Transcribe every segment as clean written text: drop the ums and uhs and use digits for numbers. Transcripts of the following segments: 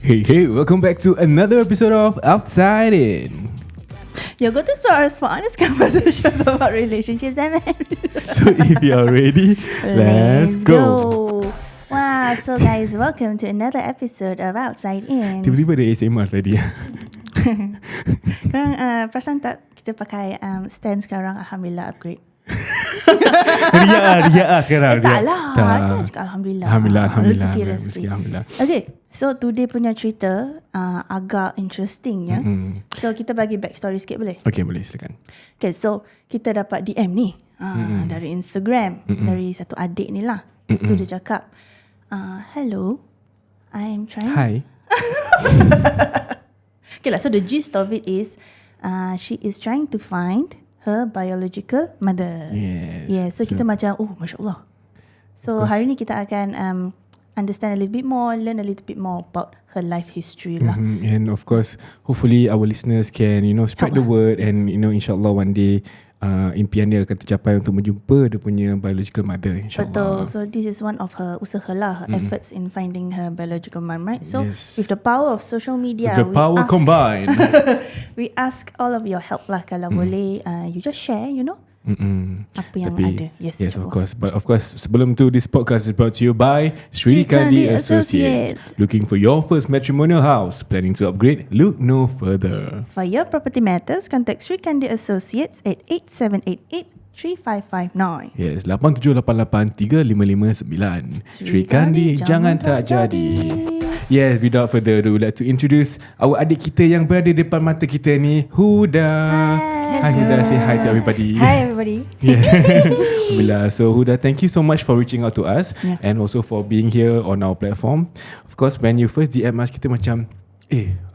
Hey, welcome back to another episode of OUTSIDEIN. Your go-to source for honest conversations about relationships and marriage. So if you're ready, let's go. Wow, so guys, welcome to another episode of Outside In. Tiba-tiba ada ASMR tadi. Korang perasan tak kita pakai stand sekarang? Alhamdulillah upgrade. Ria sekarang. Tak lah, kan cakap Alhamdulillah. Alhamdulillah. Rezeki. Okay, so today punya cerita agak interesting ya. So kita bagi backstory sikit boleh? Okay, boleh, silakan. Okay, so kita dapat DM ni dari Instagram, dari satu adik ni lah. So dia cakap, hello, I'm trying. Hi. Okay lah, so the gist of it is she is trying to find her biological mother. Yes. Yeah, so kita macam, oh Masya Allah. So hari ni kita akan understand a little bit more, learn a little bit more about her life history lah. And of course, hopefully our listeners can, spread the word and, insyaAllah one day impian dia akan tercapai untuk menjumpa dia punya biological mother, insyaAllah. Betul. So this is one of her usaha lah, her efforts in finding her biological mom, right? So Yes. with the power of social media, The power combined. we ask all of your help lah. Kalau boleh, you just share, apa yang ada. Yes, of course. But of course, sebelum tu, this podcast is brought to you by Sri Kandi Associates. Looking for your first matrimonial house? Planning to upgrade? Look no further. For your property matters, contact Sri Kandi Associates at 8788-3559. Yes, 87883559. Sri Kandi, jangan tak jadi. Yes, without further ado, like to introduce our adik kita yang berada depan mata kita ni, Huda. Hi Huda, say hi to everybody. Hi everybody. Alhamdulillah. So Huda, thank you so much for reaching out to us and also for being here on our platform. Of course, when you first DM us, kita macam,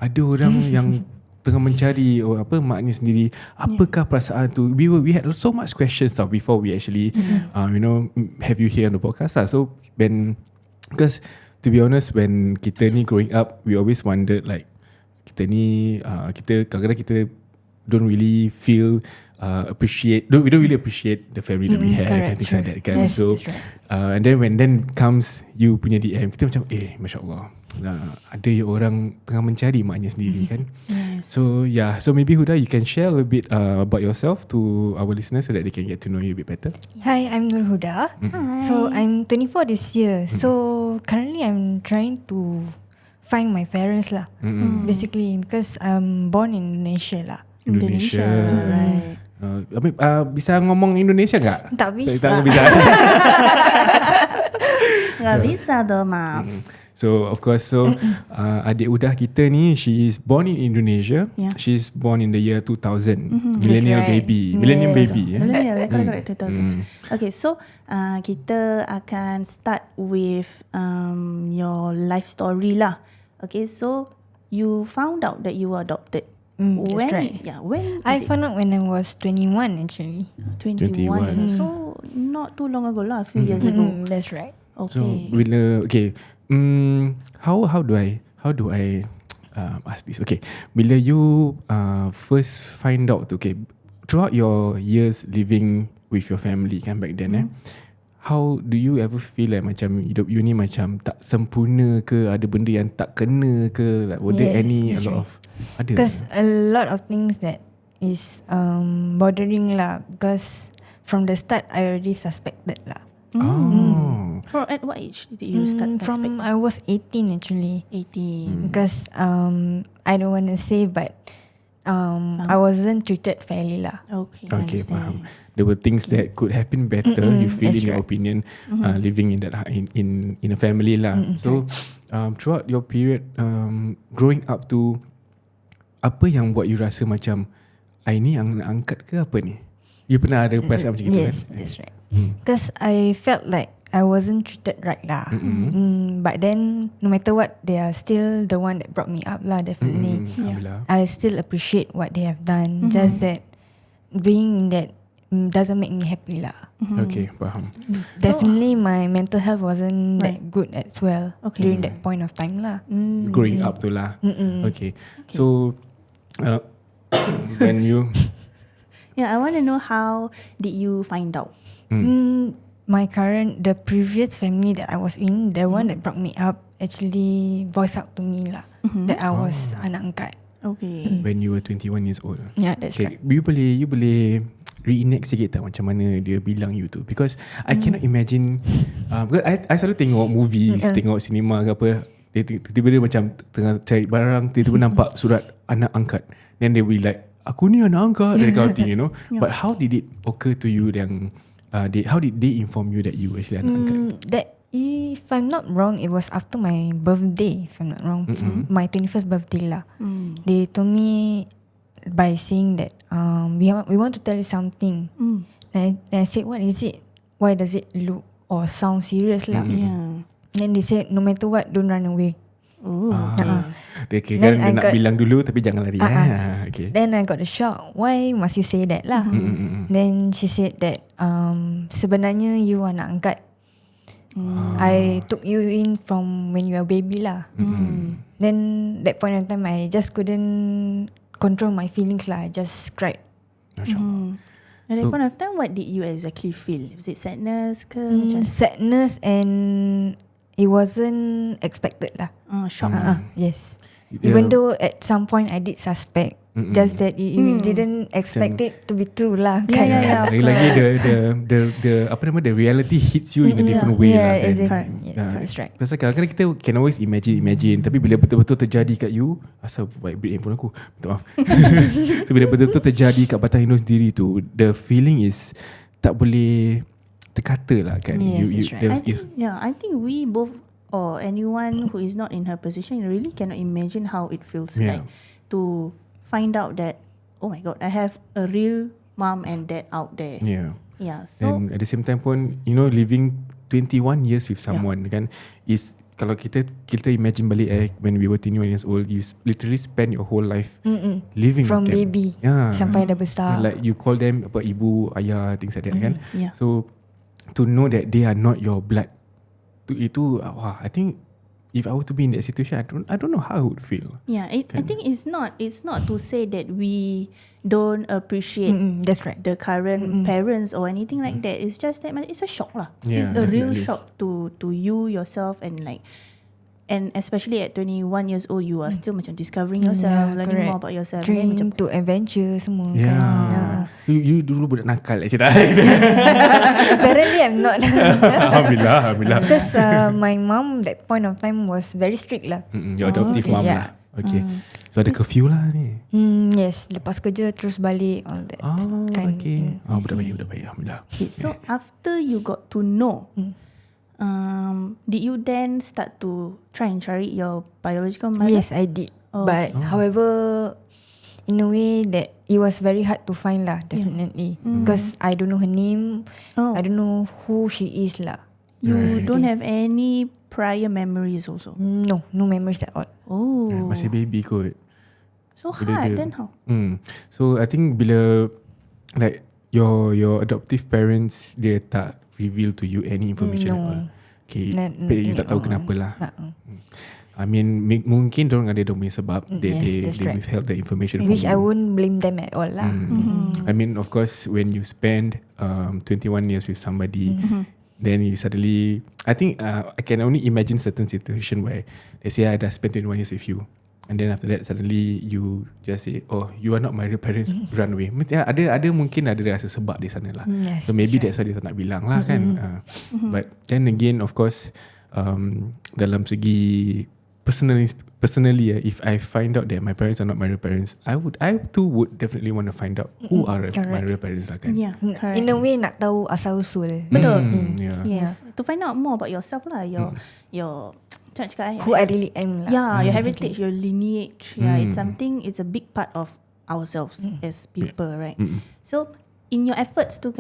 ada orang yang tengah mencari maknya sendiri. Apakah perasaan tu? We had so much questions before we actually have you here on the podcast lah. So because to be honest, when kita ni growing up, we always wondered like kita kadang-kadang kita don't really feel we don't really appreciate the family that we have, correct, and things like that kan. Yes, So and then when comes you punya DM, kita macam Masya Allah, ada orang tengah mencari maknya sendiri kan. So so maybe Huda, you can share a little bit about yourself to our listeners so that they can get to know you a bit better. Hi, I'm Nur Huda. So I'm 24 this year. So currently I'm trying to find my parents lah. Basically because I'm born in Indonesia lah. Indonesia. Right. Bisa ngomong Indonesia tak? Tak bisa. Tak bisa. Gak bisa doh, Mas. So of course, adik Udah kita ni, she is born in Indonesia. She's born in the year 2000. Millennial baby. Millennium baby. Millennial, correct, 2000. Okay, so kita akan start with your life story lah. Okay, so you found out that you were adopted. That's right. When I found out when I was 21 actually. 21. So not too long ago lah, a few years ago. That's right. Okay. So how do I ask this? Okay, bila you first find out, throughout your years living with your family kan back then, how do you ever feel like macam hidup you ni macam tak sempurna ke, ada benda yang tak kena ke, like were there any a lot of ada? Because a lot of things that is bothering lah. Because from the start I already suspected lah. At what age did you start From I was 18 actually. 18. Because I don't want to say, but I wasn't treated fairly lah. Okay, faham. There were things that could have been better. You feel in your opinion, living in that in a family lah. So throughout your period growing up to, apa yang buat you rasa macam ini yang nak angkat ke apa ni? You pernah ada perasaan macam itu kan? Yes, that's right. Because I felt like I wasn't treated right lah. But then no matter what, they are still the one that brought me up lah, definitely. I still appreciate what they have done. Just that being that doesn't make me happy lah. Okay, faham. Definitely my mental health wasn't that good as well during that point of time lah. Growing up tu lah. Okay. So when you I want to know, how did you find out? The previous family that I was in, the one that brought me up, actually voiced out to me lah. that I was anak angkat. Okay. When you were 21 years old. Yeah, that's right. You boleh reenact sikit tak macam mana dia bilang you tu? Because I cannot imagine. Because I selalu tengok movies, tengok cinema ke apa. Tiba-tiba dia macam tengah cari barang, tiba-tiba nampak surat anak angkat. Then they will like, aku ni anak angkat, that kind of thing, you know. But how did it occur to you yang how did they inform you that you actually anak angkat? That, if I'm not wrong, it was after my birthday. If I'm not wrong, my 21st birthday lah. They told me by saying that we want to tell you something. And I said, what is it? Why does it look or sound serious lah? Then they said, no matter what, don't run away. Okay, kan dia nak bilang dulu tapi jangan lari. Okay. Then I got a shock. Why must you say that lah? Then she said that sebenarnya you anak angkat. I took you in from when you were a baby lah. Then that point in time I just couldn't control my feelings lah. I just cried. At that point of time, what did you exactly feel? Was it sadness ke? Sadness, and it wasn't expected lah. Shock. Yes. Even though at some point I did suspect, just that you didn't expect it to be true lah. Lagi the apa nama, the reality hits you in a different way lah. Exactly. Yes, that's right. Pasal kadang-kadang kita can always imagine, tapi bila betul-betul terjadi kat you, asal break handphone aku, minta maaf. So bila betul-betul terjadi kat batang hidung sendiri tu, the feeling is tak boleh terkata lah kan. Yes, that's right. I think we both, or anyone who is not in her position, really cannot imagine how it feels like to find out that, oh my God, I have a real mom and dad out there. So and at the same time pun, you know, living 21 years with someone kan, is, kalau kita imagine balik when we were 21 years old, you literally spend your whole life living from with them. Baby sampai dah besar. Like you call them apa, ibu, ayah, things like that kan. So to know that they are not your blood, itu I think if I were to be in that situation, I don't know how I would feel. I think it's not to say that we don't appreciate that's right. the current parents or anything like that. It's just that it's a shock lah. It's a definitely. real shock to you yourself, and especially at 21 years old, you are still macam discovering yourself, learning more about yourself, dream macam to adventure semua. You dulu budak nakal actually. Apparently I'm not. Alhamdulillah. Because my mom that point of time was very strict lah. Your adoptive mom lah. Okay. So ada curfew lah ni. Yes, lepas kerja terus balik, all that kind of thing. Budak baik. Alhamdulillah. Okay, so after you got to know, did you then start to try and cari your biological mother? Yes, I did. But however, in a way that it was very hard to find lah, definitely. Because I don't know her name. I don't know who she is lah. You don't have any prior memories also? No memories at all. Masih baby kot. So hard then how? So I think bila like your adoptive parents, dia tak reveal to you any information at all. Okay, you tak tahu kenapa lah. I mean, mungkin diorang ada punya sebab they withheld the information from which you. I won't blame them at all lah. I mean, of course, when you spend 21 years with somebody, then you suddenly, I think I can only imagine certain situation where they say, I dah spent 21 years with you, and then after that suddenly you just say, oh, you are not my real parents, run away. Ada mungkin ada rasa sebab di sana lah. So maybe that's why dia tak nak bilang lah kan. But then again, of course, dalam segi personally, if I find out that my parents are not my real parents, I too would definitely want to find out who are my real parents lah kan. Correct. In a way nak tahu asal usul. Betul. Yes. To find out more about yourself lah, your who I really am lah. Your heritage, your lineage. It's a big part of ourselves as people, right? So in your efforts to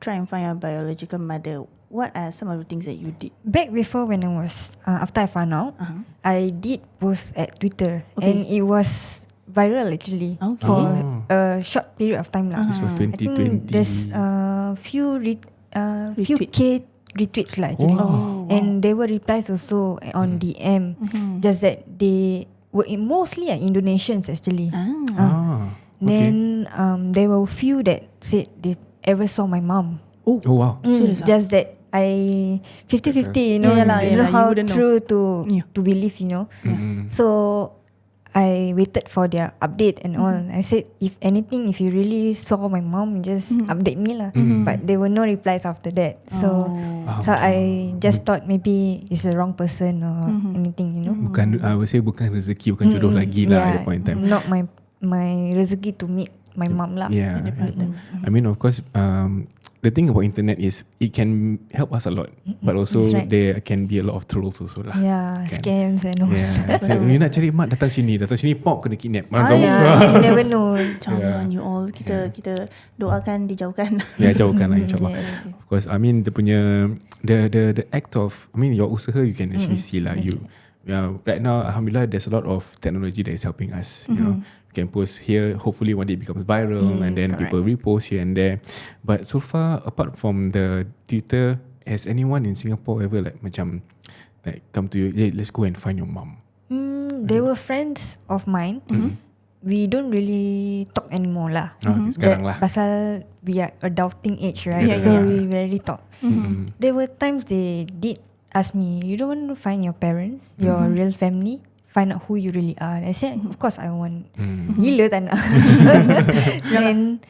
try and find your biological mother, what are some of the things that you did? Back before, when I was after I found out, I did post at Twitter, and it was viral actually for a short period of time lah. This was 2020. I think there's few K retweets lah actually, and there were replies also on DM. Just that they were mostly Indonesians actually. Then there were few that said they ever saw my mom. Oh wow. Just that I 50-50, you know, Yeah, you know how you wouldn't true to believe, you know. So I waited for their update and all. I said, if anything, if you really saw my mom, just update me lah. But there were no replies after that. So I just thought maybe it's the wrong person or anything, you know. Bukan, I would say bukan rezeki, bukan jodoh lagi lah at that point in time. Not my rezeki to meet my mom lah. Yeah. I mean, of course, the thing about internet is it can help us a lot, but also there can be a lot of trolls also lah. Yeah, scams and all. Yeah. So, you nak cari mak, datang sini pop kena kidnap. You never know. Jangan you all, kita doakan dijauhkan. Ya, jauhkan lah insyaAllah. Yes. Of course, I mean the punya the act of, I mean your usaha, you can actually see lah. You right now, alhamdulillah, there's a lot of technology that is helping us. You know, you can post here, hopefully one day it becomes viral, and then people repost here and there. But so far, apart from the Twitter, has anyone in Singapore ever like macam like come to you, hey, let's go and find your mom? They were friends of mine. We don't really talk anymore lah. Okay, sekarang lah. Pasal we are adulting age, right? So we rarely talk. There were times they did ask me, you don't want to find your parents, your real family, find out who you really are. I said, of course I want. Gila tak nak. Then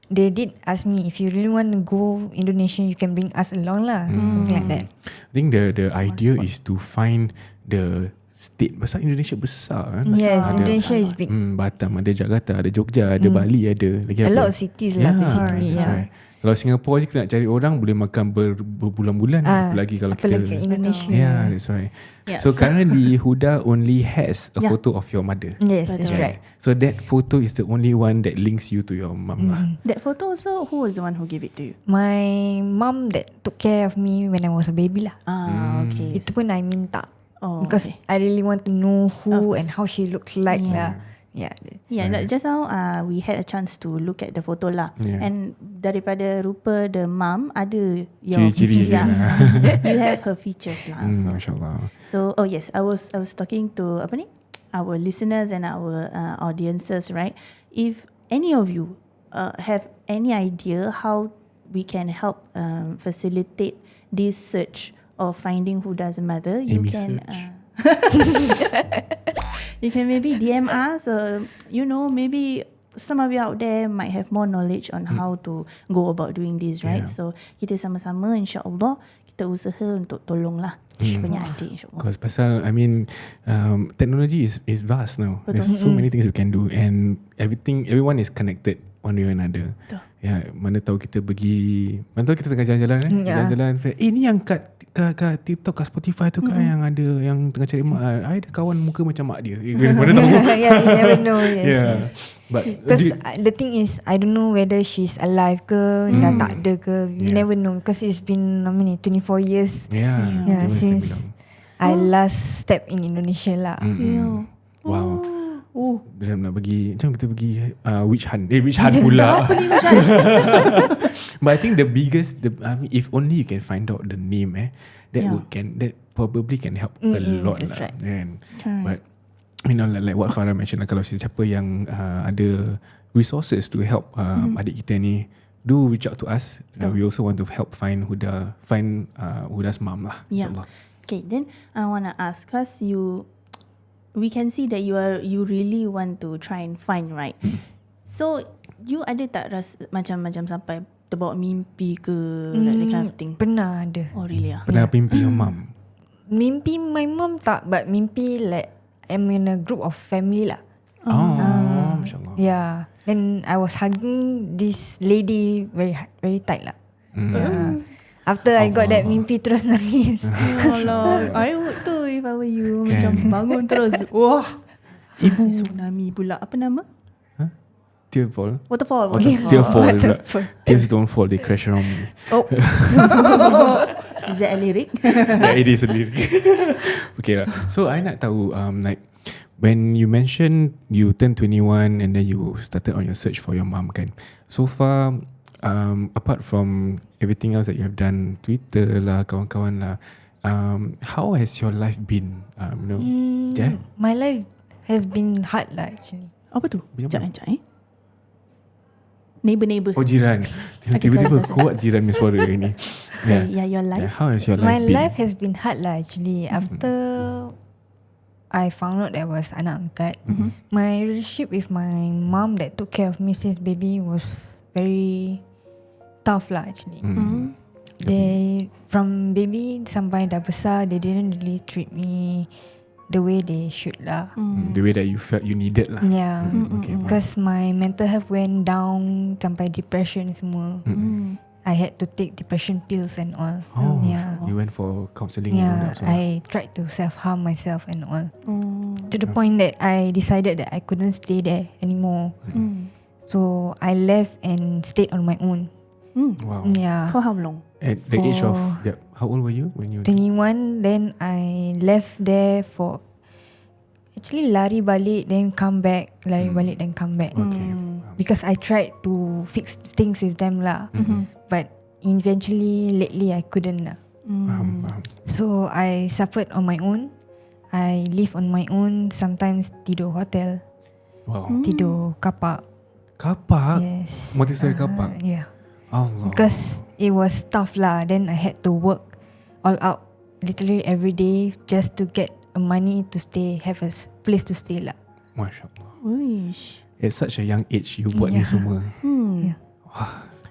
they did ask me, if you really want to go Indonesia, you can bring us along lah. Something like that. I think the idea is to find the state. Pasal Indonesia besar kan. Yes, ada, Indonesia is big. Batam ada, Jakarta ada, Jogja ada, Bali ada. Lagi A apa? lot of cities lah basically. That's right. Kalau Singapore je kita nak cari orang boleh makan berbulan-bulan. Apalagi kalau kita Indonesia. Yeah, that's right. So currently Huda only has a photo of your mother. Yes, that's right. So that photo is the only one that links you to your mum lah. That photo also, who was the one who gave it to you? My mum that took care of me when I was a baby lah. Okay. Itu pun I minta. Because Okay. I really want to know who and how she looks like lah. Just now we had a chance to look at the photo lah. And daripada rupa the mum ada your ciri-ciri you have her features lah. Masya-Allah. So yes, I was talking to our listeners and our audiences, right? If any of you have any idea how we can help facilitate this search of finding Huda's mother, you can you can maybe DM us, or maybe some of you out there might have more knowledge on how to go about doing this, right? So kita sama-sama insya-Allah kita usaha untuk tolonglah punya adik, insya-Allah. Because pasal, I mean, technology is vast now. Betul. There's so many things we can do, and everyone is connected one way or another. Betul. Mana tahu kita tengah jalan-jalan jalan-jalan, ni yang kat TikTok, kat Spotify tu kan yang ada yang tengah cari mak, I ada kawan muka macam mak dia. Mana tahu. You never know. Yes. But because the thing is, I don't know whether she's alive ke, dah tak ada ke. You never know, because it's been 24 years. Since I last step in Indonesia lah. Wow. Macam nak pergi, macam kita pergi witch hunt pula. Apa ni witch hunt? But I think the biggest, if only you can find out the name, that probably can help a lot lah. Right. Kan? But like what Farah mentioned, kalau siapa yang ada resources to help adik kita ni, do reach out to us. We also want to help find Huda's mom lah. InsyaAllah. Okay, then I want to ask, cause we can see that you really want to try and find, right? So you ada tak rasa macam sampai terbawa mimpi ke, like that kind of thing? Pernah ada. Oh really? Pernah mimpi your mom? Mimpi my mom tak, but mimpi like I'm in a group of family lah. MasyaAllah. Yeah. Then I was hugging this lady very very tight lah. After I got that mimpi terus nangis. Ya Allah, I would too if I were you. Macam bangun terus. Wah, tsunami pula. Apa nama? Tearfall. Waterfall. Tear fall pula. Tears don't fall, they crash around me. Oh. Is that a lyric? Yeah, it is a lyric. Okay lah. So I nak tahu, like when you mentioned you turned 21 and then you started on your search for your mom kan. So far, apart from everything else that you have done, Twitter lah, kawan-kawan lah, how has your life been? My life has been hard lah actually. Apa tu? Sekejap. Neighbor. Oh, jiran. Tiba-tiba kuat jiran punya suara ni. So your life. How has your life My been? life has been hard lah actually. After I found out that I was anak angkat, my relationship with my mom that took care of me since baby was very tough lah actually. They from baby sampai dah besar, they didn't really treat me the way they should lah. The way that you felt you needed lah. Yeah, Okay, because my mental health went down sampai depression semua. I had to take depression pills and all. Oh, Yeah. you went for counselling. Yeah, and all that, so. I tried to self-harm myself and all. To the point that I decided that I couldn't stay there anymore. So I left and stayed on my own. Wow. Yeah. For how long? At the age of how old were you when you 21, then I left there for actually lari balik then come back, lari balik then come back. Okay. Because I tried to fix things with them lah. But eventually lately I couldn't lah. Faham. So I suffered on my own. I live on my own. Sometimes tidur hotel, Wow. tidur kapak. Kapak? Yes. Montessori kapak? Yeah. Allah. Because it was tough lah. Then I had to work all out, literally every day, just to get money to stay, have a place to stay lah. Masya Allah. Uish. At such a young age you buat ni semua. Yeah.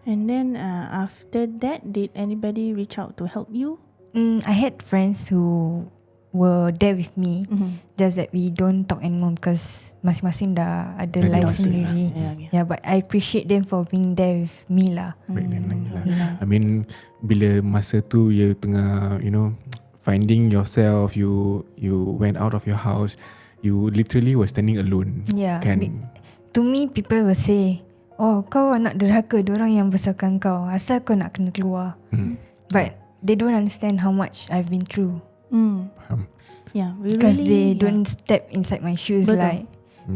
And then after that, did anybody reach out to help you? I had friends who were there with me. Just that we don't talk anymore because masing-masing dah ada Dah life dewasa sendiri. Yeah, but I appreciate them for being there with me lah. Baik dan lagi lah. I mean, bila masa tu you tengah, you know, finding yourself, you went out of your house, you literally were standing alone. Yeah. Kan? To me, people will say, oh, kau anak derhaka, diorang yang besarkan kau, asal kau nak kena keluar. But they don't understand how much I've been through. Faham. Yeah, we Because really, they don't step inside my shoes. Betul.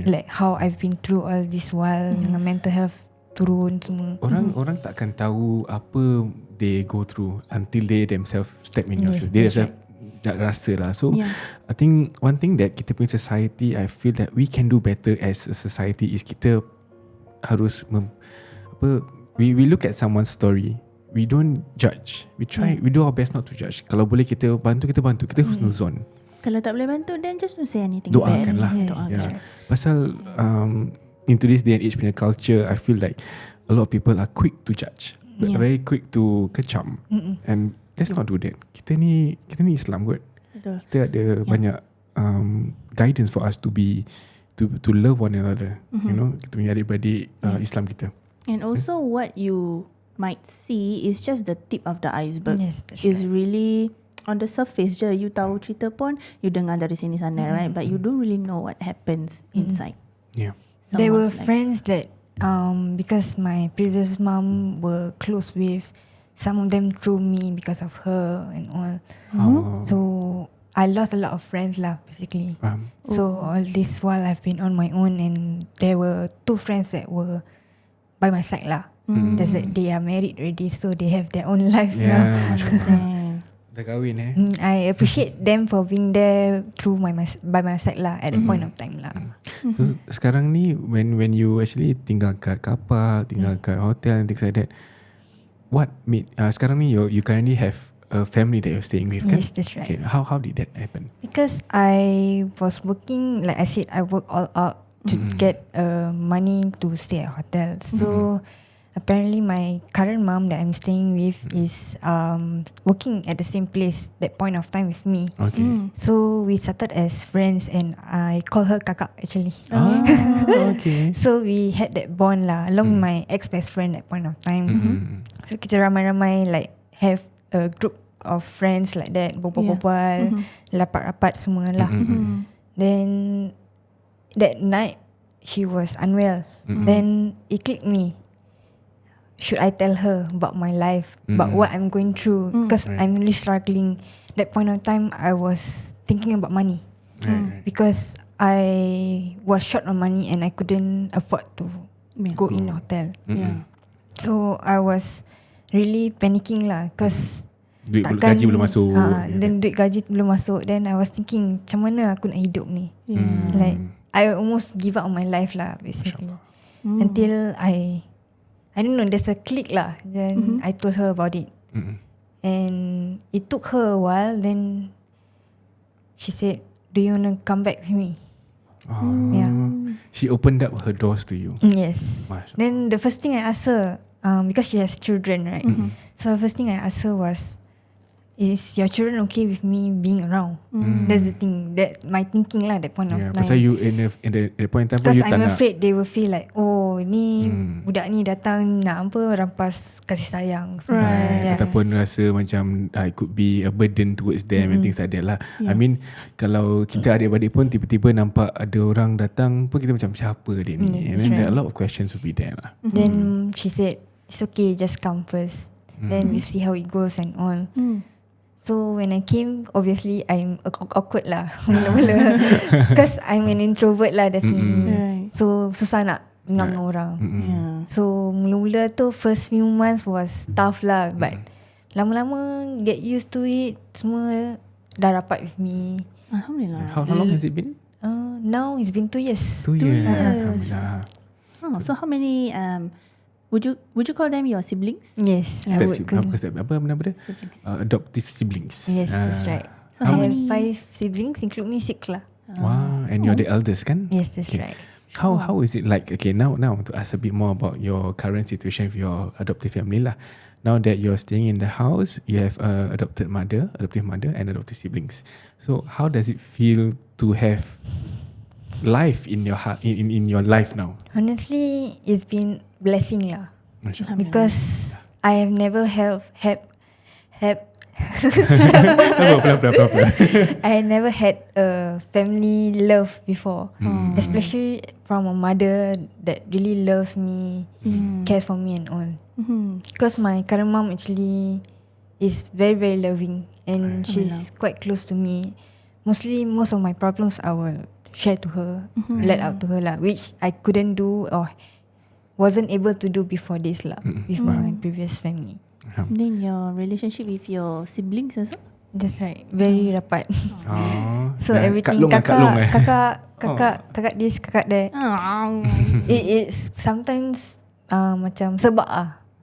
Like how I've been through all this while, dengan mental health turun semua. Orang takkan tahu apa they go through until they themselves step in your Yes, shoes. They that's themselves tak rasa lah. So I think one thing that kita punya society, I feel that we can do better as a society is kita harus we look at someone's story. We don't judge. We try. We do our best not to judge. Kalau boleh kita bantu, kita bantu. Kita husnuzon. Kalau tak boleh bantu, then just don't say anything Doakan bad. lah. Yes. Doakan. Yeah. Pasal into this day and age punya culture, I feel like a lot of people are quick to judge, very quick to kecam, and let's not do that. Kita ni Islam kot. Betul. Kita ada banyak guidance for us to be to love one another. You know, kita punya adik-beradik Islam kita. And also what you might see is just the tip of the iceberg. Yes, that's Is really on the surface je. You tahu cerita pun, you dengar dari sini sana, right? But you don't really know what happens inside. Yeah. There were Someone's life. friends that because my previous mom were close with, some of them threw me because of her and all. So I lost a lot of friends lah basically. So all this while I've been on my own, and there were 2 friends that were by my side lah. Just that they are married already, so they have their own life now. Yeah. Understand. Dah kahwin I appreciate them for being there through by my side lah at the point of time lah. So sekarang ni when you actually tinggal kat kapal, tinggal kat hotel and things like that, what made sekarang ni you currently have a family that you're staying with, kan? Yes, that's right. Okay, how did that happen? Because I was working, like I said, I work all out to get money to stay at hotel. So apparently my current mom that I'm staying with is working at the same place that point of time with me. Okay. So we started as friends, and I call her kakak actually. Okay. So we had that bond lah, along with my ex-best friend at point of time. So kita ramai-ramai like have a group of friends like that, berbual-bual, rapat-rapat semua lah. Then that night she was unwell. Then it clicked me. Should I tell her about my life, about what I'm going through? Because I'm really struggling. That point of time, I was thinking about money. Because I was short on money and I couldn't afford to go in hotel. So I was really panicking lah, because gaji belum masuk. Then duit gaji belum masuk. Then I was thinking, macam mana aku nak hidup ni? Like I almost give up on my life lah basically. Until I don't know, there's a click lah. Then I told her about it. And it took her a while. Then she said, do you want to come back with me? Yeah. She opened up her doors to you. Yes. Masya. Then the first thing I asked her, because she has children, right? So the first thing I asked her was, is your children okay with me being around? That's the thing. That my thinking lah, that point of time. Pasal you in the point in time because you tak I'm nak. afraid they will feel like, oh ni budak ni datang nak apa, rampas kasih sayang. Right. Yeah. Ataupun rasa macam it could be a burden towards them and things like that lah. I mean kalau kita adik-beradik pun tiba-tiba nampak ada orang datang pun kita macam siapa dia ni. And then there are a lot of questions will be there lah. Then she said, it's okay, just come first. Then we see how it goes and all. So when I came, obviously I'm awkward lah, mula-mula. Because I'm an introvert lah, definitely. Right. So susah nak ngam dengan orang. So mula-mula tu first few months was tough lah, but lama-lama get used to it. Semua dah rapat with me. Alhamdulillah. How long has it been? Now it's been 2 years. 2 years. Alhamdulillah. So how many would you call them your siblings? Yes, I would call. Apa nama dia? Adoptive siblings. Yes, that's right. So I how have many? 5 siblings, include me 6 lah. Wow, and you're the eldest kan? Yes, that's Okay. right. How is it like? Okay, now I want to ask a bit more about your current situation with your adoptive family lah. Now that you're staying in the house, you have adoptive mother, and adoptive siblings. So how does it feel to have life in your heart in your life now? Honestly, it's been blessing lah. Masya Because I have never had I never had a family love before, especially from a mother that really loves me, cares for me and all. Because my current mom actually is very, very loving and she's quite close to me. Mostly, most of my problems I will share to her, let out to her lah, which I couldn't do or wasn't able to do before this lah, with my previous family. Then your relationship with your siblings also? That's right, very rapat. So dah everything Kak Long eh? kakak this, kakak that. It's sometimes macam sebab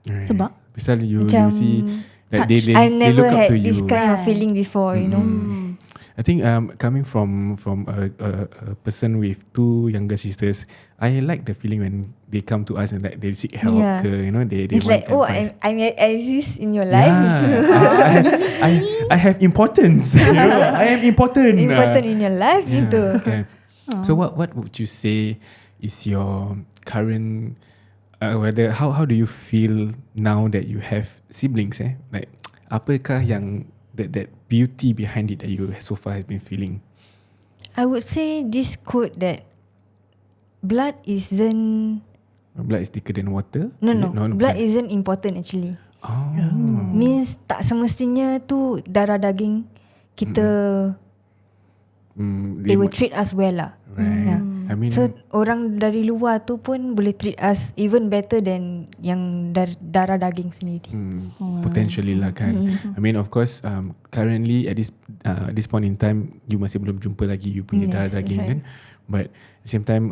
Sebab? Misal you macam see that they I never look up had to you. this kind of feeling before, you know. I think coming from a person with 2 younger sisters, I like the feeling when they come to us and like they seek help. Yeah. You know, they It's want like, oh, advice. I exist in your life. I have importance. You know, I am important. Important in your life Yeah, gitu. okay. So what would you say is your current how do you feel now that you have siblings? Like apakah yang that beauty behind it that you so far have been feeling? I would say this quote that blood is thicker than water. No, Is no. it? No, Blood bukan. isn't important actually. Oh. Means tak semestinya tu darah daging kita they will treat us well lah. Right. Yeah. I mean, So orang dari luar tu pun boleh treat us even better than yang darah daging sendiri. potentially lah kan. I mean of course currently at this point in time you masih belum jumpa lagi you punya Yes, darah daging right. kan. But at the same time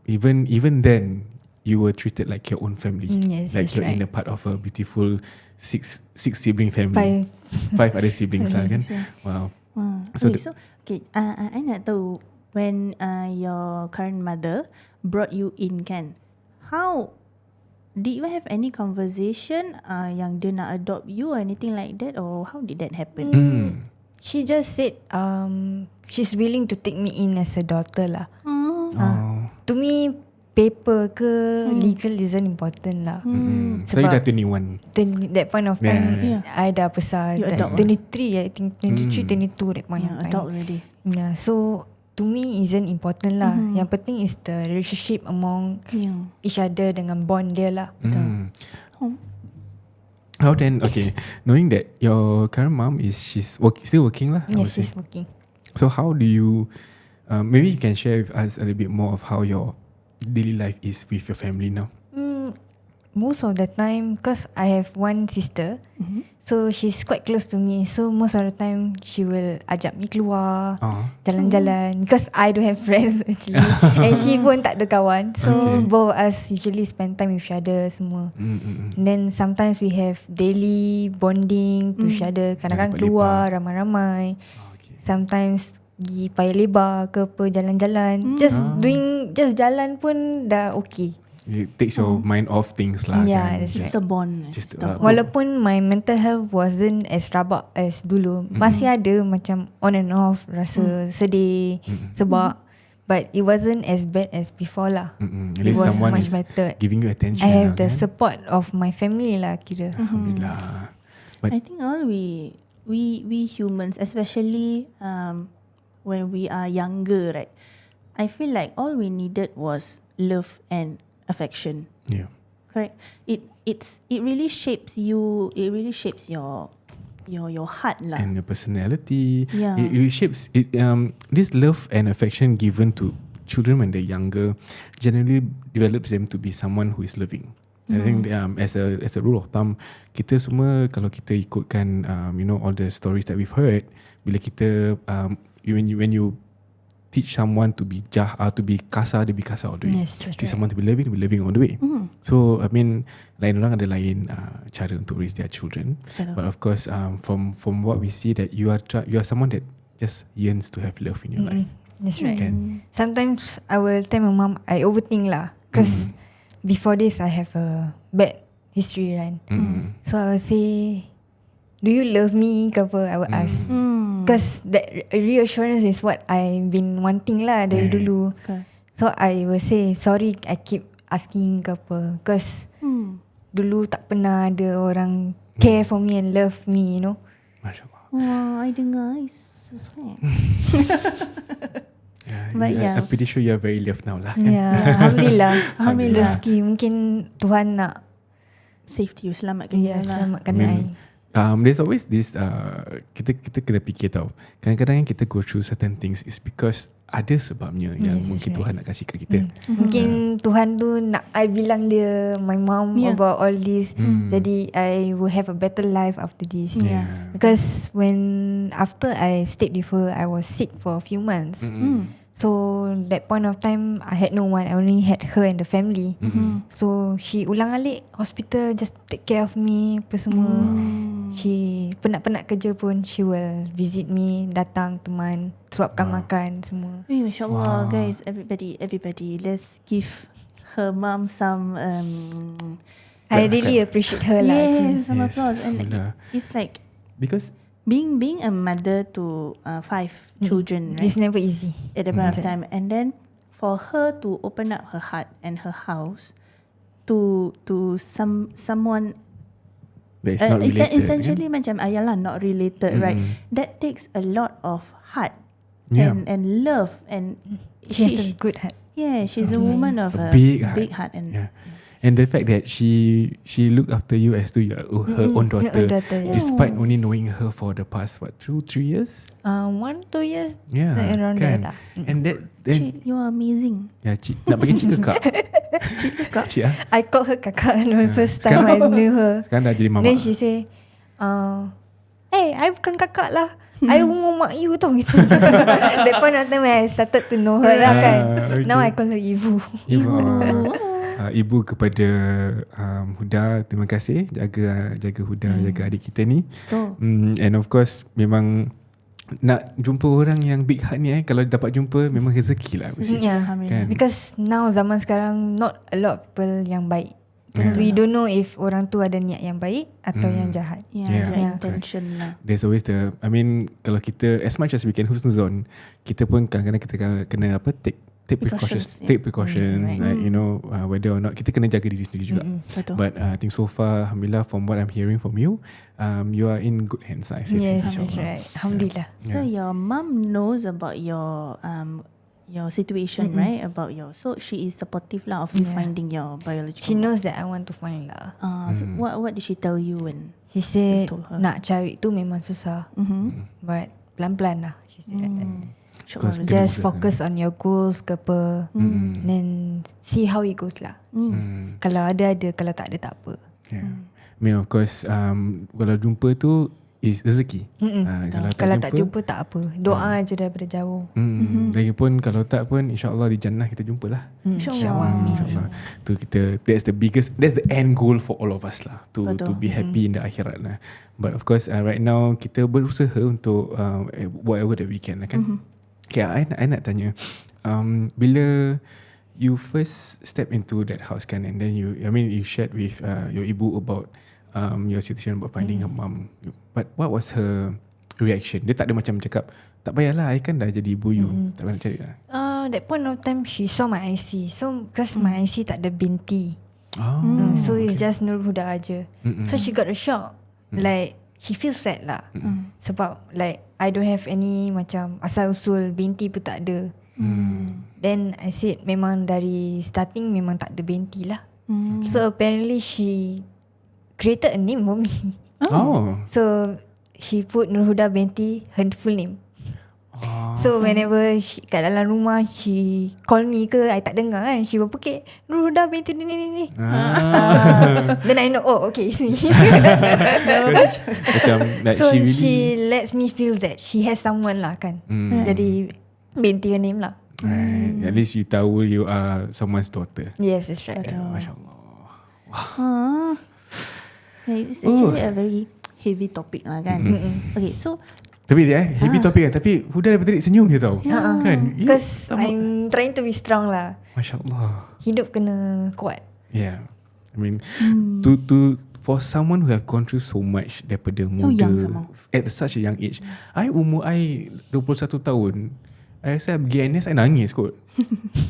even then you were treated like your own family. Yes, Like that's you're in right. a part of a beautiful six sibling family. 5 other siblings lah kan. Wow. So So I nak tahu when your current mother brought you in kan, how did you have any conversation yang dia nak adopt you or anything like that, or how did that happen? She just said she's willing to take me in as a daughter lah. To me paper ke legal isn't important lah. So you dah 21. That point of time Yeah. I dah besar. You adult 23 I think 23, 22 that point Yeah, of time. adult already. Yeah, so to me isn't important lah. Yang penting is the relationship among each other dengan bond dia lah. How then, okay, knowing that your current mom she's still working lah. I would Yes, say. she's working. So how do you, maybe you can share with us a little bit more of how your daily life is with your family now. Most of the time, because I have one sister, so she's quite close to me. So most of the time, she will ajak me keluar, jalan-jalan. Because I don't have friends actually, and she pun tak ada kawan. So both of us usually spend time with each other semua. And then sometimes we have daily bonding to each other. Kadang-kadang keluar ramai-ramai. Sometimes pergi Paya Lebar ke apa, jalan-jalan. Just jalan pun dah okay. It takes your mind off things lah. Yeah, kan? that's Just right. the bond. Just Walaupun my mental health wasn't as rabak as dulu, masih ada macam on and off rasa sedih sebab, but it wasn't as bad as before lah. At It least was someone much is better. giving you attention. I have lah, the kan? support of my family lah kira. Alhamdulillah. But I think all we humans, especially when we are younger, right? I feel like all we needed was love and affection. yeah. Correct. It really shapes you. It really shapes your heart lah. And your personality. Yeah. It shapes it. This love and affection given to children when they're younger generally develops them to be someone who is loving. I think as a rule of thumb, kita semua kalau kita ikutkan all the stories that we've heard, bila kita when you teach someone to be to be kasar, they be kasar all the way. Yes, that's Teach right. someone to be loving all the way. So I mean, lain orang ada lain cara untuk raise their children. Betul. But of course, from what we see, that you are someone that just yearns to have love in your life. That's right. Kan? Sometimes I will tell my mom I overthink lah, because before this I have a bad history kan. So I will say, do you love me ke apa, I will ask. Because that reassurance is what I've been wanting lah dari dulu. So I will say, sorry I keep asking ke apa, because dulu tak pernah ada orang care for me and love me, you know. Masya Allah. Wah, I dengar so sayang. But I'm pretty sure you are very loved now lah. Kan? Yeah, Alhamdulillah. Alhamdulillah. Rezeki mungkin Tuhan nak Safety you, selamatkan you lah. selamatkan I mean, I. there's always this kita kena fikir tau, kadang-kadang yang kita go through certain things is because ada sebabnya yang Yes, mungkin that's Tuhan nak kasih kat kita. Mungkin Tuhan tu nak I bilang dia, my mom, about all this. Jadi I will have a better life after this. Yeah. Because after I stayed with her, I was sick for a few months. So that point of time I had no one. I only had her and the family. So she ulang-alik hospital, just take care of me apa semua. She penat-penat kerja pun she will visit me, datang teman, suapkan makan semua. Masya Allah, guys, everybody, let's give her mom some I really appreciate her lah. actually. yes, some applause. And Alhamdulillah. it's like Because being a mother to 5 children, right? It's never easy. At the point of time, and then for her to open up her heart and her house to someone that is not related. essentially macam ayalah not related, right? That takes a lot of heart and love, and She has a good heart. yeah, she's a woman of a big heart and yeah. And the fact that she looked after you as to her own daughter, daughter, yeah. despite only knowing her for the past 2-3 years. 1-2 years. Yeah, like around kan? there lah. And that then you are amazing. ya cik nak bagi cik ke kak? Cik kakak. Cik ah. I called her kakak the first time I knew her. Sekarang dah jadi mama. Then she say, I bukan kakak lah. I umur mak you tau gitu. That point of time when I started to know her lah kan. Okay. Now I call her Ibu. Ibu kepada Huda, terima kasih jaga Huda, jaga adik kita ni. And of course memang nak jumpa orang yang big heart ni kalau dapat jumpa memang rezeki lah mesti. Yeah, Kan? because now zaman sekarang not a lot of people yang baik. We don't know if orang tu ada niat yang baik atau yang jahat. Yeah, Yeah. intention lah. There's always kalau kita as much as we can husnuzon, kita pun kadang-kadang kita kena take precautions, Right. like whether or not kita kena jaga diri sendiri juga. Betul. But I think so far, alhamdulillah, from what I'm hearing from you, you are in good hands. I say, Yes, insyaAllah. that's right. Alhamdulillah. So your mom knows about your situation, right? So she is supportive lah of you finding your biological. She knows that I want to find lah. So what did she tell you when? She said told her? nak cari tu memang susah, but pelan-pelan lah. She said like that. Because Just Betul. focus on your goals ke apa, then see how it goes lah. Kalau ada, kalau tak ada tak apa. Yeah. I mean, of course, kalau jumpa tu is rezeki. Kalau tak jumpa tak apa, doa je daripada jauh. Lagipun kalau tak pun, insyaAllah di jannah kita jumpa lah. InsyaAllah. InsyaAllah. Tu that's the end goal for all of us lah, to be happy in the akhirat lah. But of course right now kita berusaha untuk whatever that we can lah kan. Okay, I nak tanya, bila you first step into that house kan, and then you shared with your ibu about your situation about finding her mum. But what was her reaction? Dia tak ada macam cakap, tak payahlah, I kan dah jadi ibu you. Tak payah cari lah. That point of time she saw my IC. So because my IC tak ada binti. So it's just Nur Huda aja. So she got a shock. Like she feels sad lah. Sebab like I don't have any macam asal usul binti pun tak ada. Then I said memang dari starting memang tak ada binti lah. So apparently she created a name for me. So she put Nur Huda binti, her full name. So whenever kat dalam rumah she call me ke, I tak dengar kan, she will pekik Nur Huda binti ni. Then I know, oh okay. Macam like so she really, she lets me feel that she has someone lah kan. Jadi binti her name lah. Right. At least you tahu you are someone's daughter. Yes, that's right. Masya Allah. It's actually a very heavy topic lah kan. Okay, so tapi heavy topic kan, tapi Huda daripada tadi senyum je tau. Kan? Because I'm trying to be strong lah. Masya Allah. Hidup kena kuat. Yeah. I mean, to for someone who have gone through so much daripada muda at such a young age. Umur I 21 tahun. I rasa pergi NS I nangis kot.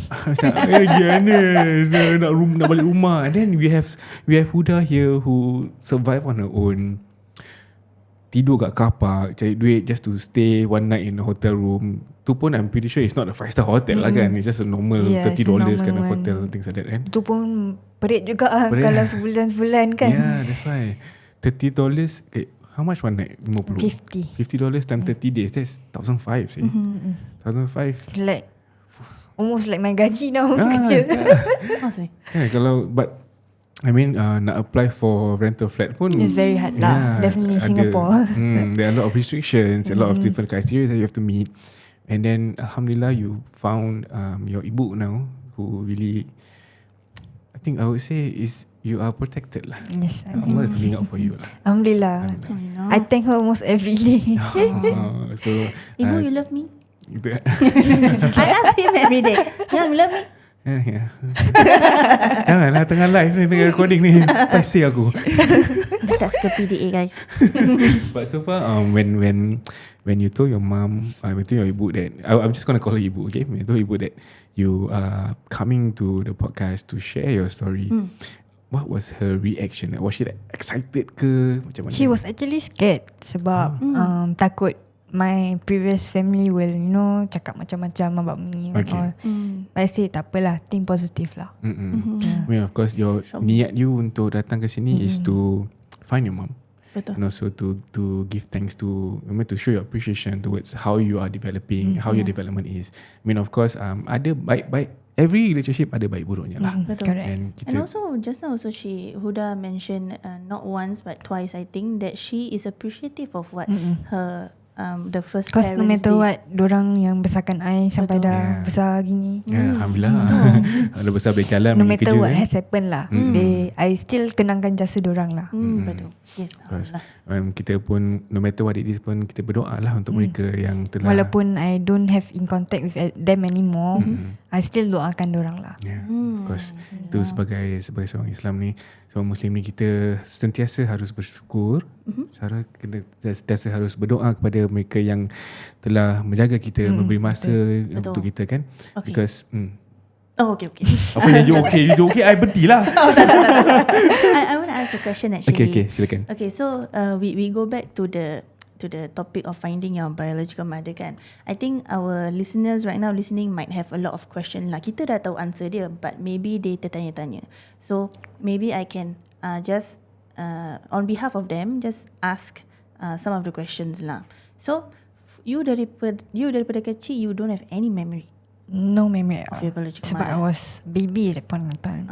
Macam pergi NS nak balik rumah. And then we have Huda here who survive on her own. Tidur kat car park, cari duit just to stay one night in a hotel room. Tu pun I'm pretty sure it's not a 5-star hotel lah kan. It's just a normal $30 kind of hotel, things like that kan. Tu pun perit juga kalau sebulan-sebulan kan. Yeah, that's why. $30, how much one night? 50 $50 times 30 days, that's 1,500 see. 1,500. It's like almost like my gaji now kerja. Kalau but I mean nak apply for rental flat pun it's very hard lah. Definitely Singapore. There are a lot of restrictions, a lot of different criteria that you have to meet. And then Alhamdulillah you found your ibu now who really, I think I would say is you are protected lah. Yes, Allah is looking out for you lah. Alhamdulillah. I thank her almost every day. So Ibu, you love me? I ask him every day. Yeah, you love me? Janganlah tengah live ni, tengah recording ni. Pasti aku. Tak suka PDA guys. But so far when you told your mom, when you told your ibu that, I'm just gonna call her ibu, okay? When you told ibu that you are coming to the podcast to share your story, what was her reaction? Was she like excited ke? Macam mana? She was actually scared sebab takut my previous family will cakap macam-macam about me. Okay. But I say tak apalah, think positive lah. I mean, of course your niat you untuk datang ke sini is to find your mom. Betul. And also to give thanks to show your appreciation towards how you are developing, how your development is. I mean, of course ada baik-baik, every relationship ada baik buruknya lah. Betul. Correct. And also just now also Huda mentioned not once but twice I think that she is appreciative of what her the first Because no parents matter did. what, dorang yang besarkan I sampai dah besar gini. Alhamdulillah. Kalau besar boleh jalan No pergi matter kerja, what has happened lah, I still kenangkan jasa dorang lah. Betul. Yes. Kita pun no matter what it is pun kita berdoa lah untuk mereka yang telah, walaupun I don't have in contact with them anymore, I still doakan dorang lah. Because itu sebagai seorang Islam ni, seorang Muslim ni, kita sentiasa harus bersyukur, sentiasa harus berdoa kepada mereka yang telah menjaga kita, memberi masa untuk kita kan. Because okay. apa yang you okay I berhentilah. I want to ask a question actually. Okay, silakan. Okay, so we go back to the topic of finding your biological mother kan. I think our listeners right now listening might have a lot of question lah. Kita dah tahu answer dia, but maybe they tertanya-tanya. So maybe I can just on behalf of them just ask some of the questions lah. So you daripada kecil you don't have any memory. No memory at of all. your biological Sebab mother. I was baby at that point of time.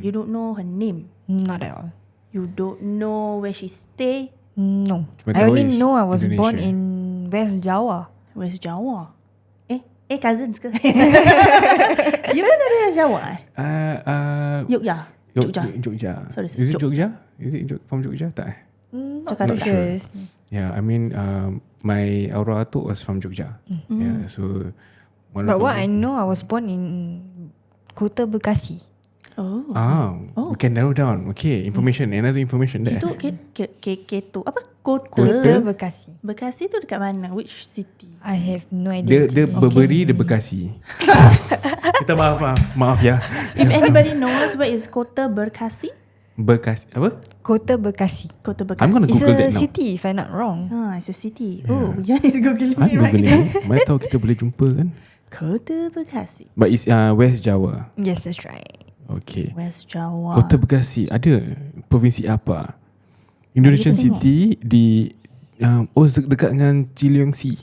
You don't know her name. Not at all. You don't know where she stay. No. Cuma I tahu only is know I was Indonesia. born in West Java. West Java. Cousins ke? You mana dari Jawa? Jogja. Sorry, Is it Jogja? Is it from Jogja? Tak Not Jakarta. sure. Yeah, I mean my arwah tu was from Jogja. Yeah, so but what I know, I was born in Kota Bekasi. We can narrow down. Okay, information, another information there. Itu Keto apa? Kota Bekasi. Bekasi tu dekat mana? Which city? I have no idea. Dia berberi di Bekasi. Kita maaf ya. If anybody knows where is Kota Bekasi? Bekasi apa? Kota Bekasi. Kota Bekasi. I'm gonna Google that It's a now. city if I'm not wrong. It's a city. Oh, Jan is googling I'm it right googling. now. Mana tahu kita boleh jumpa kan? Kota Bekasi. But it's West Java. Yes, that's right. Okay. West Java. Kota Bekasi ada provinsi apa? Indonesian city di dekat dengan Ciliong Sea.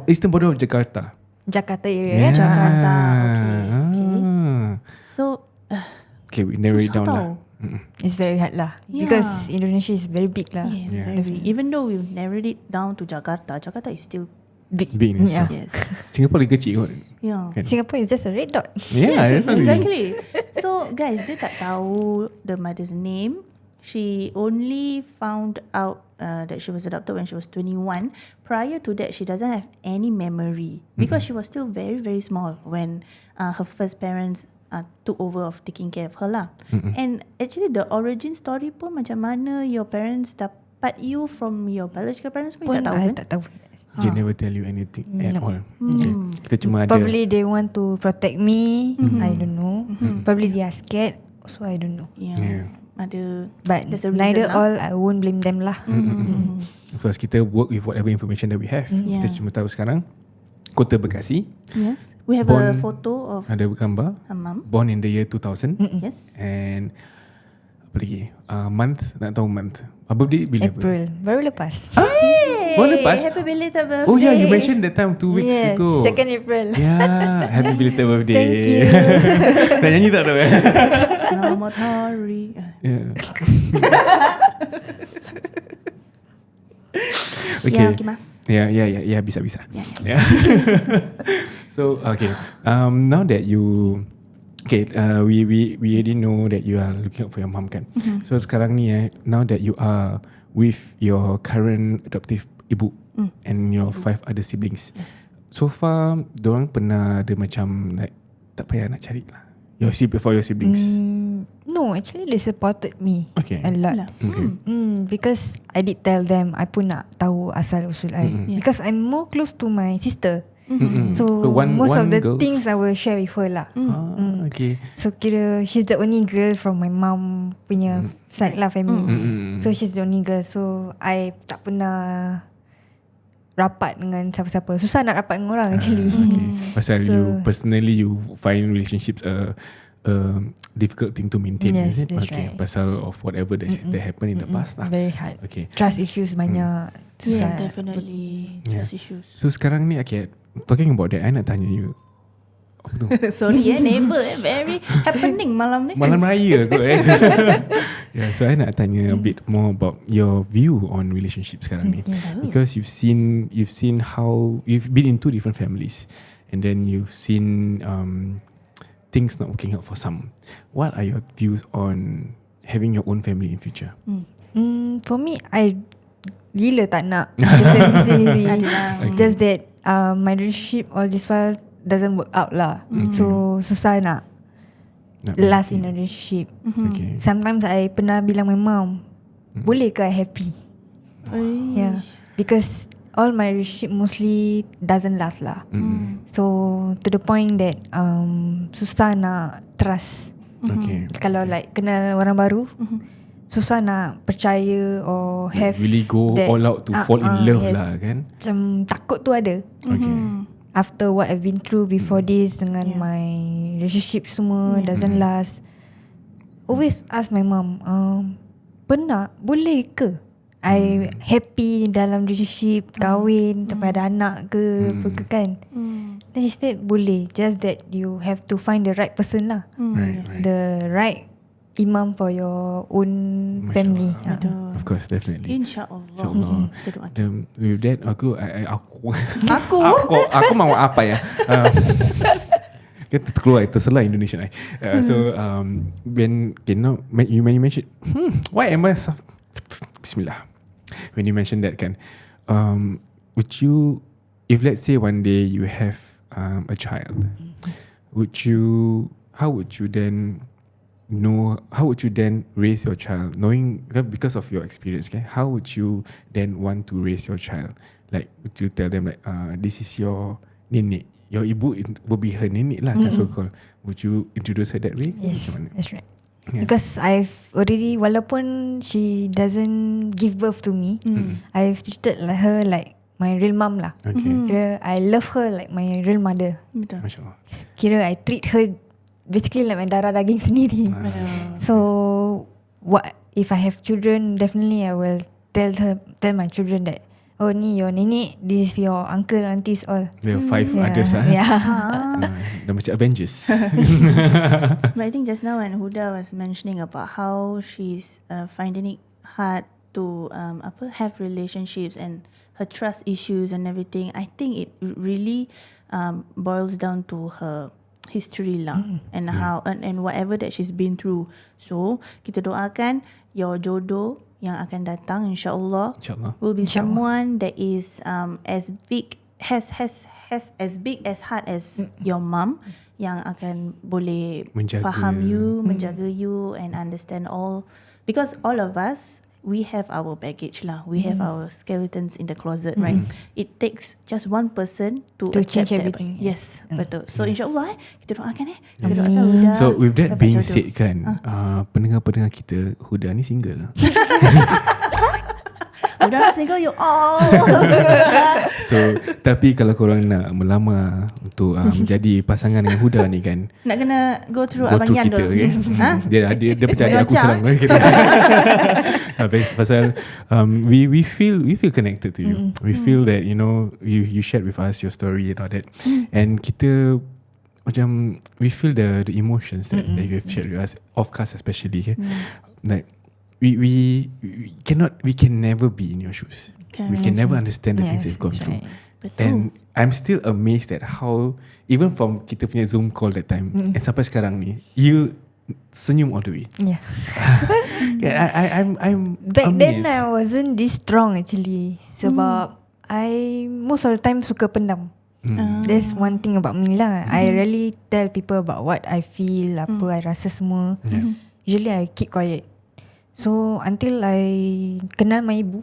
Eastern border of Jakarta. Jakarta area. Jakarta. Okay. So okay, we narrow it susah down lah. tau. It's very hard lah. Yeah. Because Indonesia is very big lah. Yes, very. Even though we've narrowed it down to Jakarta, Jakarta is still Big ni. Yeah. yes. Singapore lagi kecil kot. Yeah. Kan? Singapore is just a red dot. Yeah, Exactly. So guys, dia tak tahu the mother's name. She only found out that she was adopted when she was 21. Prior to that, she doesn't have any memory because she was still very, very small when her first parents took over of taking care of her lah. And actually the origin story pun macam mana your parents dapat you from your biological parents pun tak tahu I kan? tak tahu. They never tell you anything at No. all. Okay. Kita cuma ada. Probably they want to protect me. I don't know. Probably they are scared. So I don't know. Yeah. Ada. But There's a reason neither lah. all, I won't blame them lah. Of course, kita work with whatever information that we have. Yeah. Kita cuma tahu sekarang Kota Bekasi. Yes. We have a photo of Ada gambar. her mum. Born in the year 2000. Yes. And apa lagi? Month, nak tahu month. Birthday bila? April. Baru lepas. Hey, Baru lepas? happy belated birthday. Oh yeah, you mentioned that time 2 weeks Yes, ago. 2nd April. Yeah, happy belated birthday. Thank you. Nak nyanyi tak tahu kan? Selamat hari. Yeah. Okay. Ya, Kimas. Yeah, bisa. Yeah. So, okay. Now that you we already know that you are looking out for your mom kan. So sekarang ni now that you are with your current adoptive ibu and your 5 other siblings. Yes. So far, dorang pernah ada macam like tak payah nak cari lah. For your siblings. No, actually they supported me Okay. a lot. Okay. Because I did tell them I pun nak tahu asal usul I. Because I'm more close to my sister. So most of the things I will share with her lah. Okay. So kira she's the only girl from my mum punya side lah family. So she's the only girl. So I tak pernah rapat dengan siapa-siapa. Susah nak rapat dengan orang actually. Okay. Pasal So- you personally you find relationships a difficult thing to maintain. Yes, is it? that's Okay. right. Pasal of whatever that happened in the past lah. Very hard. Okay. Trust issues banyak. Susah. Yeah, definitely. Yeah. Trust issues. So sekarang ni okay, talking about that, I nak tanya you. Apa tu? Sorry neighbor very happening malam ni. Malam raya kot Yeah, so I nak tanya a bit more about your view on relationship sekarang ni. Because you've seen how you've been in 2 different families, and then you've seen things not working out for some. What are your views on having your own family in future? For me, I gila tak nak ada family sendiri. Adalah. Just that my relationship all this while doesn't work out lah. So susah nak last in a relationship. Okay. Sometimes I pernah bilang my mom, boleh ke I happy? Yeah, because all my relationship mostly doesn't last lah. So to the point that susah nak trust. Okay. Kalau like kenal orang baru, susah nak percaya or have Really go that, all out to fall in love yes. lah kan. Macam takut tu ada. Okay. After what I've been through before this dengan my relationship semua doesn't last. Always ask my mom, pernah boleh ke I happy dalam relationship, kahwin, sampai ada anak ke apa ke kan. Then she said boleh, just that you have to find the right person lah. Right. The right imam for your own Masya family. Allah. Of course, definitely. InsyaAllah. InsyaAllah. Kita doakan. Then with that aku Aku mau apa ya? Kita keluar terselah Indonesia. So when now you mentioned why am I Bismillah. when you mentioned that kan, would you, if let's say one day you have a child, how would you then raise your child, knowing because of your experience, okay? How would you then want to raise your child? Like, would you tell them like, this is your nenek, your ibu will be her nenek lah, so called. Would you introduce her that way? Yes, that's right. Yeah. Because I've already, walaupun she doesn't give birth to me, I've treated her like my real mum lah. Okay. Kira I love her like my real mother. Betul. Masya Allah. Kira I treat her basically like my darah daging sendiri. So what if I have children, definitely I will tell my children that, oh ni your nenek, this your uncle, aunties all. There are 5 others lah. Dah macam Avengers. But I think just now when Huda was mentioning about how she's finding it hard to have relationships and her trust issues and everything, I think it really boils down to her history lah, and how and whatever that she's been through. So kita doakan your jodoh yang akan datang insya-Allah will be someone that is as big has as big as heart as your mum, yang akan boleh faham you, menjaga you and understand all, because all of us, we have our baggage lah, we have our skeletons in the closet, right? It takes just one person to change accept everything. that. Yes, betul. So insya-Allah kita doakan kita doakan Huda. So with that being jodoh. said kan, pendengar-pendengar kita, Huda ni single. Huda single you all. So tapi kalau korang nak melamar untuk menjadi pasangan dengan Huda ni kan, nak kena go through Go Abang through Yan kita, dulu. okay? Dia percaya Dia aku macam, sekarang kita. Pasal we feel connected to you. We feel that you shared with us your story and all that, and kita macam we feel the emotions that you have shared with us, of course especially like we can never be in your shoes. We can never understand the things that you've gone through. Betul. And I'm still amazed at how even from kita punya Zoom call that time and sampai sekarang ni, you senyum all the way. Yeah. I'm Back amazed. then I wasn't this strong actually, sebab I most of the time suka pendam. That's one thing about me lah. I really tell people about what I feel, apa I rasa semua. Usually I keep quiet. So until I kenal my ibu,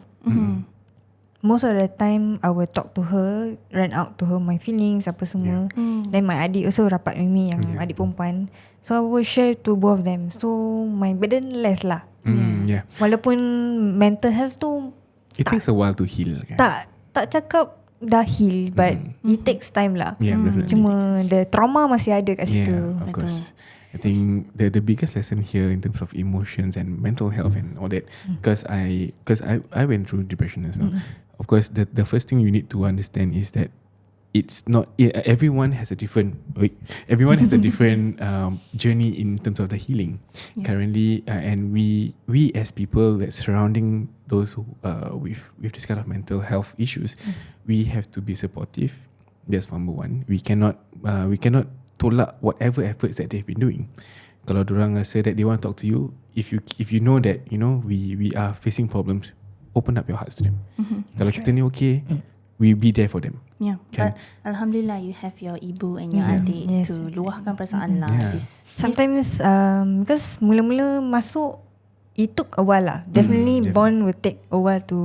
most of the time I will talk to her, rant out to her my feelings apa semua. Then my adik also rapat with me, yang adik perempuan. So I will share to both of them. So my burden less lah. Walaupun mental health tu it takes a while to heal kan? Tak cakap dah heal, but it takes time lah. Definitely. Cuma the trauma masih ada kat situ. Of course. I think the biggest lesson here in terms of emotions and mental health and all that, because I went through depression as well. Of course, the first thing you need to understand is that it's not everyone has a different journey in terms of the healing currently, and we as people that surrounding those who, with this kind of mental health issues, we have to be supportive. That's number one. We cannot tolak whatever efforts that they've been doing. Kalau diorang rasa that they want to talk to you, if you know that we are facing problems, open up your hearts to them. Kalau kita ni okay, we be there for them. But alhamdulillah you have your ibu and your adik to luahkan perasaan lah. Sometimes because mula-mula masuk, it took a while lah. Definitely bond will take a while to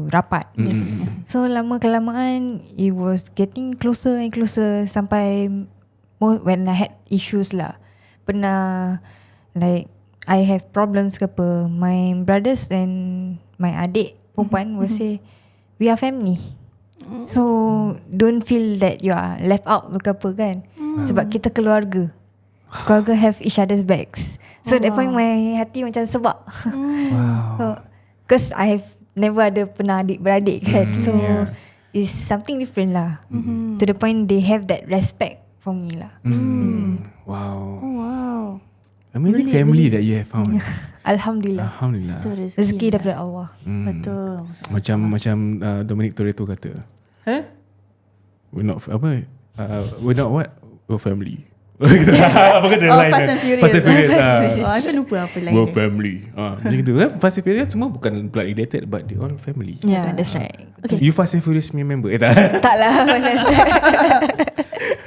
rapat. So lama kelamaan it was getting closer and closer, sampai when I had issues lah. Pernah like I have problems ke apa, my brothers and my adik perempuan will say, we are family. So don't feel that you are left out ke apa kan. Sebab kita keluarga have each other's backs. So that point my hati macam sebab. So, cause I have never ada pernah adik-beradik kan. So it's something different lah. To the point they have that respect for me lah. Wow. Amazing family that you have found. Alhamdulillah. Itu Rezeki daripada Allah. Betul. Macam Dominic Toretto kata, we're not what? We're family. Apa kata lain? Fast and Furious. Fast and Furious. Oh, I lupa apa lain. We're family. Macam gitu kan. Fast and Furious semua bukan blood related, but they all family. Yeah, that's right. Okay. You Fast and Furious punya member? Tak. Tak lah.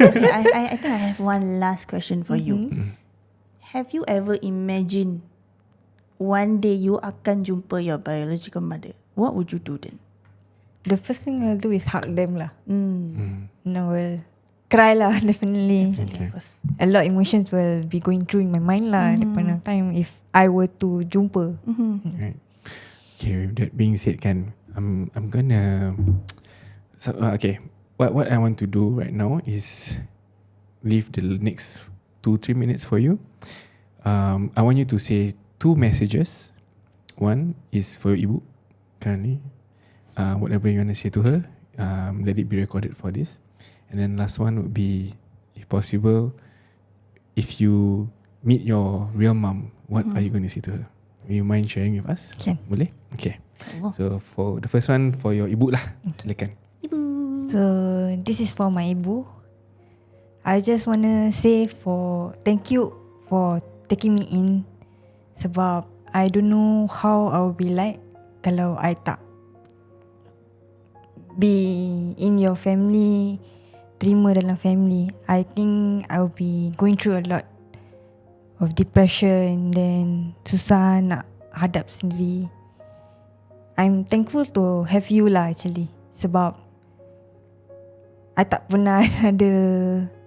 Okay, I think I have one last question for you. Have you ever imagined one day you akan jumpa your biological mother? What would you do then? The first thing I'll do is hug them lah. Mm. And I will cry lah, definitely. Okay. Of course. A lot of emotions will be going through in my mind lah. At the point of time, if I were to jumpa. Right. Okay, with that being said kan, I'm gonna okay. What I want to do right now is leave the next 2-3 minutes for you. I want you to say 2 messages. One is for your ibu currently. Whatever you want to say to her, let it be recorded for this. And then last one would be, if possible, if you meet your real mom, what are you going to say to her? Do you mind sharing with us? Can. Boleh? Okay. Oh. So for the first one, for your ibu lah. Silakan. Ibu. So this is for my ibu. I just wanna say thank you for taking me in. Sebab I don't know how I will be like kalau I tak be in your family, terima dalam family. I think I will be going through a lot of depression, then susah nak hadap sendiri. I'm thankful to have you lah actually. Sebab I tak pernah ada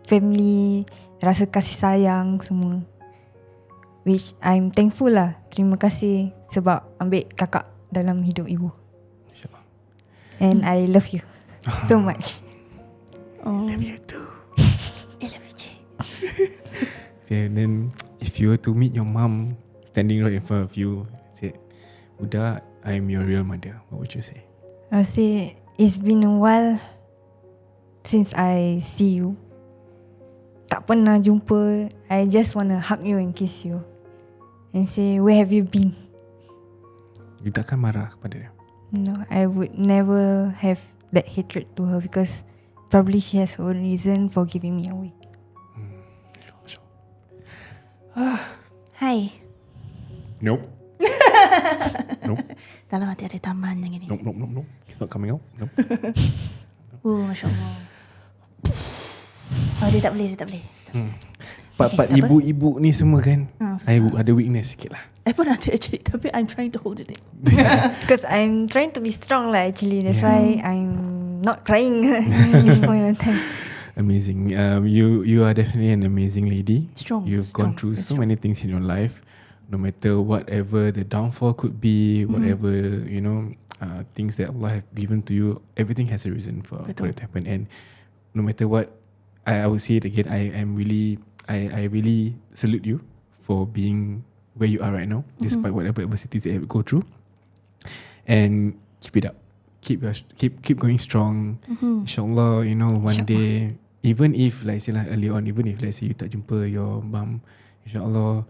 family, rasa kasih sayang semua. Which I'm thankful lah. Terima kasih sebab ambil kakak dalam hidup ibu. InsyaAllah. And I love you so much. Oh. Love you too. I love you, Cik. Okay, then if you were to meet your mom standing right in front of you, say, Huda, I am your real mother. What would you say? I'll say it's been a while since I see you. Tak pernah jumpa. I just wanna hug you and kiss you and say, where have you been? You takkan marah kepada dia? No, I would never have that hatred to her because probably she has her own reason for giving me away. Hai. Nope. Nope. Dalam hati ada taman yang ini. Nope. It's not coming out. Nope. Masya Allah. Oh, dia tak boleh. Part-part Okay, tak apa. ibu-ibu ni semua kan, susah. ada weakness sikit lah. I pun ada actually, tapi I'm trying to hold it in. Because I'm trying to be strong lah actually. That's why I'm not crying at this point of time. Amazing. You are definitely an amazing lady. Strong. You've gone through so strong. many things in your life. No matter whatever the downfall could be, whatever things that Allah have given to you, everything has a reason for it to happen. And no matter what, I would say it again. I really salute you for being where you are right now, despite whatever adversities that you go through. And keep it up. Keep going strong. Inshallah, one day, even if like say lah earlier on, even if let's say you tak jumpa your mum, inshallah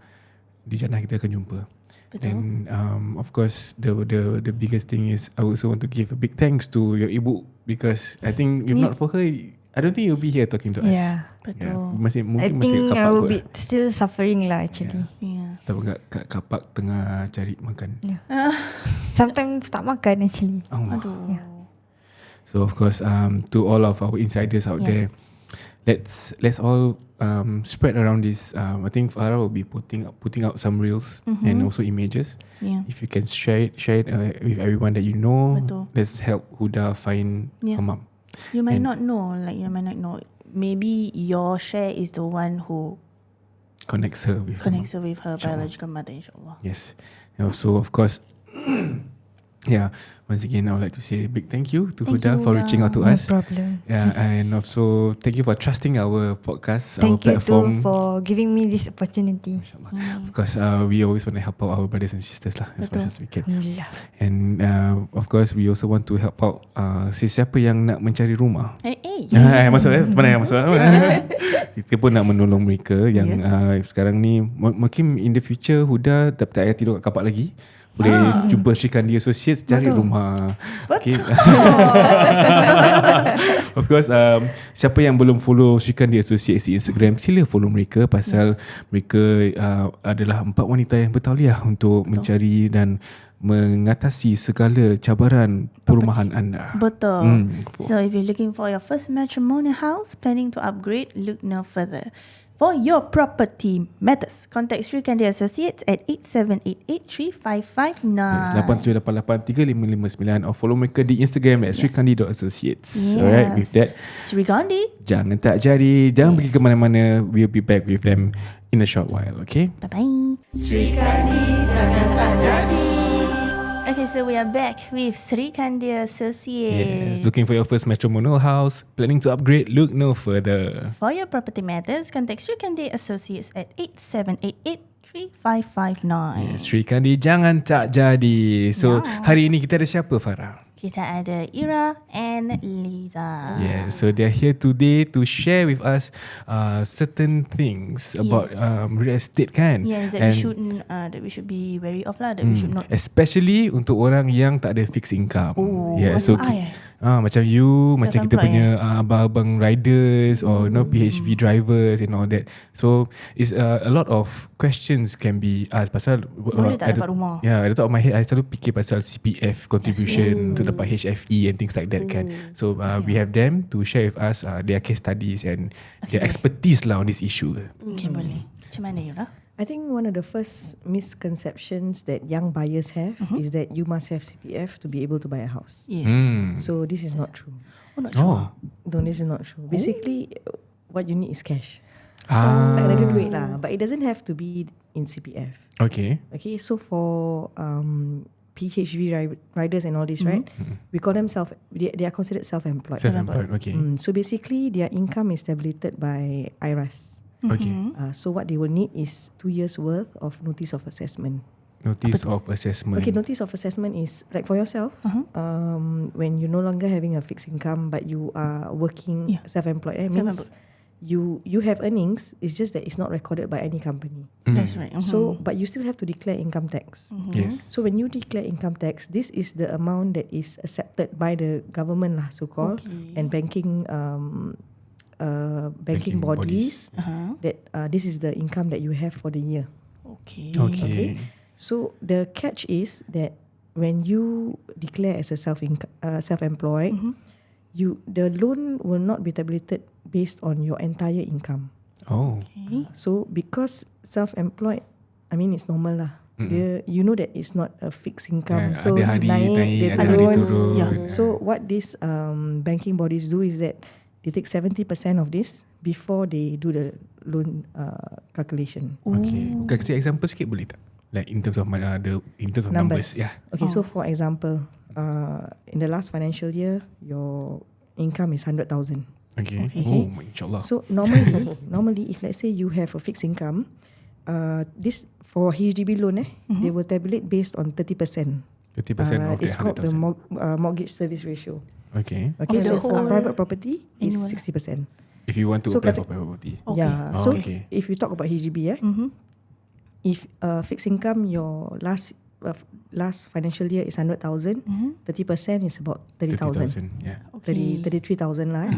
di jannah kita akan jumpa. Betul. And of course the biggest thing is I also want to give a big thanks to your ibu, because I think if not for her, I don't think you'll be here talking to us. Yeah. Betul. Mungkin I think kat I kapak will kot be lah. still suffering lah actually. Yeah. Tahu kat kapak tengah cari makan. Yeah. Sometimes tak makan actually. Allah. Aduh. So of course, to all of our insiders out there, let's all spread around this. I think Farah will be putting out some reels and also images. Yeah. If you can share it with everyone that you know. Betul. Let's help Huda find her mom. You might not know. Maybe your share is the one who Connects her with her biological mother, inshallah. Yes. And also, of course, once again, I would like to say a big thank you to Thank Huda you, for Huda. reaching out to No us. problem. Yeah, and also thank you for trusting our podcast, our Thank you platform. too for giving me this opportunity. InsyaAllah. Because we always want to help out our brothers and sisters lah, as much as we can. Alhamdulillah. And of course, we also want to help out sesiapa yang nak mencari rumah. Masuk mana yang masuk? Kita pun nak menolong mereka yang sekarang ni mungkin in the future Huda tak payah tidur kat kapak lagi. Boleh jumpa Sri Kandi Associates, cari rumah. Okay. Of Of course, siapa yang belum follow Sri Kandi Associates di Instagram, sila follow mereka pasal mereka adalah 4 wanita yang bertauliah untuk mencari dan mengatasi segala cabaran perumahan anda. Betul. So if you're looking for your first matrimonial house, planning to upgrade, look no further. For your property matters, contact Sri Kandi Associates at 87883559. Yes, 87883559 or follow mereka di Instagram at srikandi.associates. Alright, with that, Sri Kandi, jangan tak jadi, jangan pergi ke mana-mana. We'll be back with them in a short while, okay? bye-bye. Sri Kandi, jangan tak jadi. Okay, so we are back with Sri Kandi Associates. Yes, looking for your first matrimonial house, planning to upgrade, look no further. For your property matters, contact Sri Kandi Associates at 87883559. Yes, Sri Kandi, jangan tak jadi. So, hari ini kita ada siapa, Farah? Kita ada Ira and Liza. Yeah, so they're here today to share with us certain things about real estate, kan? Yeah, that we should be wary of lah. That we should not. Especially untuk orang yang tak ada fixed income. Oh, yeah, so macam you, macam kita punya abang-abang riders or PHV drivers and all that. So it's a lot of questions can be asked pasal boleh tak dapat rumah. Yeah, at the top of my head I selalu fikir pasal CPF contribution to dapat HFE and things like that, kan. So we have them to share with us their case studies and their expertise lah on this issue. Okay, boleh. Macam mana, Ira? I think one of the first misconceptions that young buyers have is that you must have CPF to be able to buy a house. Yes. So this is not true. Oh, not sure. No, this is not true. Basically, what you need is cash. Ah. Like another duit lah. But it doesn't have to be in CPF. Okay. Okay, so for PHV riders and all this, right? We call them they are considered self-employed. Self-employed, okay. So basically, their income is tabulated by IRAS. Okay. So what they will need is 2 years worth of notice of assessment. Notice of assessment. Okay, notice of assessment is like for yourself, when you're no longer having a fixed income but you are working self-employed. It means you have earnings. It's just that it's not recorded by any company. That's right. So, but you still have to declare income tax. Yes. So when you declare income tax, this is the amount that is accepted by the government lah, so called, and banking bodies. That this is the income that you have for the year. Okay. So the catch is that when you declare as a self-employed, the loan will not be tabulated based on your entire income. Oh. Okay. So because self-employed, I mean it's normal lah. You know that it's not a fixed income. So ada hari naik, naik, ada hari turun. So what these banking bodies do is that they take 70% of this before they do the loan calculation. Okay. Kasih example sikit boleh tak? Like in terms of numbers. Yeah. Okay, so for example, in the last financial year, your income is 100,000. Okay. Okay. Oh, insyaAllah. So normally, if let's say you have a fixed income, this for HDB loan, they will tabulate based on 30%. 30% of the It's called the 100,000. mortgage service ratio. Okay. Okay, Of the so whole private property is annual. 60%. If you want to So apply for private property. Okay. Yeah. Oh, So okay. if you talk about HDB, if fixed income your last financial year is 100,000, 30% is about 30,000. 30,000. Yeah. 33,000 lah.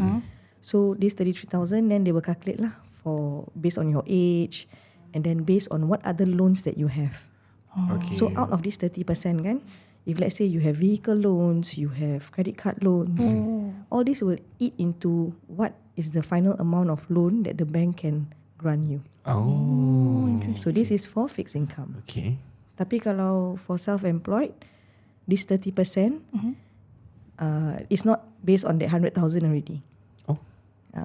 So this 33,000, then they will calculate lah for based on your age, and then based on what other loans that you have. Okay. So out of this 30% kan, if let's say you have vehicle loans, you have credit card loans, all this will eat into what is the final amount of loan that the bank can grant you. Oh. So this is for fixed income. Okay. Tapi kalau for self-employed, this 30% is not based on that 100,000 already. Oh.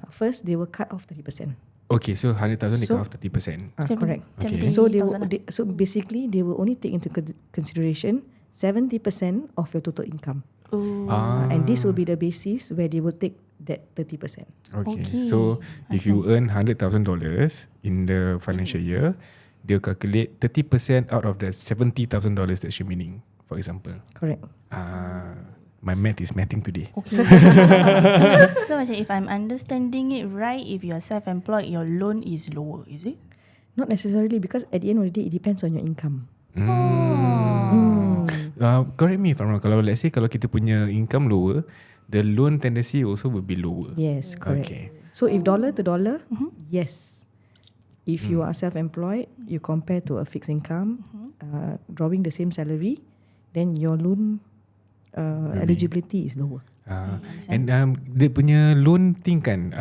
First, they will cut off 30%. Okay, so 100,000 they So- cut off 30%. Correct. Okay. So so basically, they will only take into consideration 70% of your total income. And this will be the basis where they will take that 30%. Okay. So if you earn $100,000 in the financial year, they'll calculate 30% out of the $70,000 that's remaining, for example. Correct. My math is mathing today. Okay. So macam if I'm understanding it right, if you are self-employed, your loan is lower, is it? Not necessarily, because at the end of the day, it depends on your income. Correct me if I'm wrong. Kalau let's say kalau kita punya income lower, the loan tendency also will be lower. Yes, correct. Okay. So if dollar to dollar, yes. If you are self-employed, you compare to a fixed income, drawing the same salary, then your loan eligibility is lower. And dia punya loan thing kan,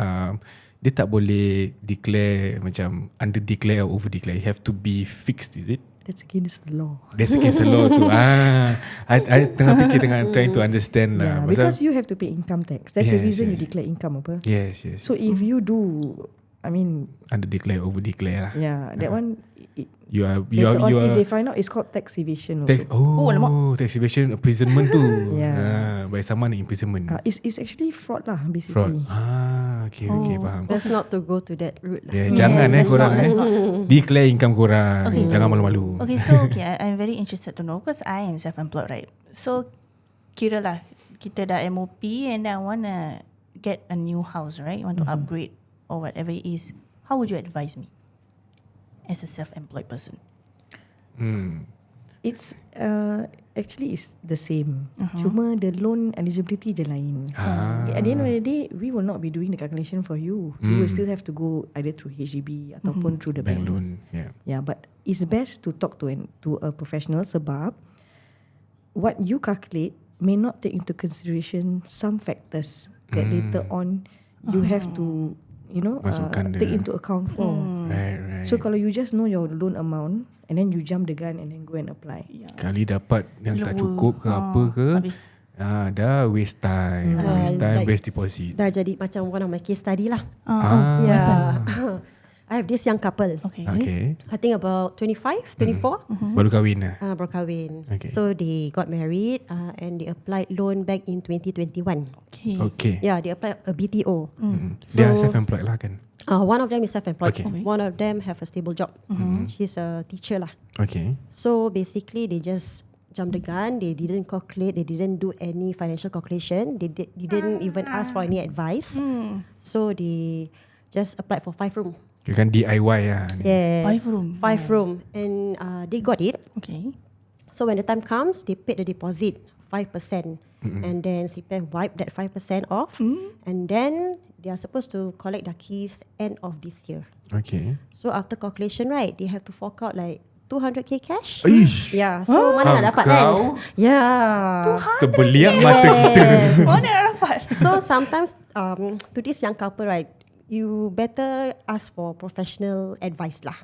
dia tak boleh declare macam under declare or over declare. You have to be fixed, is it? That's against the law. That's against the law tu. I tengah trying to understand lah. Yeah, because you have to pay income tax. That's the reason you declare income apa. Yes. So if you do, I mean, under declare, over declare lah. yeah, that one. You are if they find out, it's called tax evasion. Tax evasion, imprisonment tu. By someone imprisonment. It's actually fraud lah, basically. Fraud. Okay, faham. That's not to go to that route lah. Jangan korang declare income korang. Jangan malu-malu. Okay, so I'm very interested to know because I am self-employed, right? So kira lah kita dah MOP and then I wanna get a new house, right? Want to upgrade or whatever it is. How would you advise me as a self-employed person? It's actually is the same. Cuma the loan eligibility je lain. At the end of the day, we will not be doing the calculation for you. You will still have to go either through HDB ataupun through the Bank banks. loan. Yeah, but it's best to talk to a professional sebab what you calculate may not take into consideration some factors that later on you have to take into account for. Right. So kalau you just know your loan amount and then you jump the gun and then go and apply. Kali dapat yang tak cukup ke apa ke, dah waste time. Waste deposit. Dah jadi macam one of my case study lah. Yeah. I have this young couple. Okay. I think about 25, 24. Baru kahwin lah. Baru kahwin. Okay. So they got married and they applied loan back in 2021. Okay. Yeah, they applied a BTO. They are self-employed lah kan? One of them is self-employed. Okay. One of them have a stable job. She's a teacher lah. Okay. So basically they just jumped the gun. They didn't calculate. They didn't do any financial calculation. They didn't even ask for any advice. So they just applied for 5 room. You can DIY lah. Yes. 5 room. And they got it. Okay. So when the time comes, they paid the deposit 5%. And then CPF wiped that 5% off. And then they are supposed to collect the keys end of this year. Okay. So after calculation, right, they have to fork out like 200k cash. Yeah. So mana nak dapat kan? Yeah. Terbeliak mata kita. Mana nak dapat? So sometimes to this young couple, right, you better ask for professional advice lah.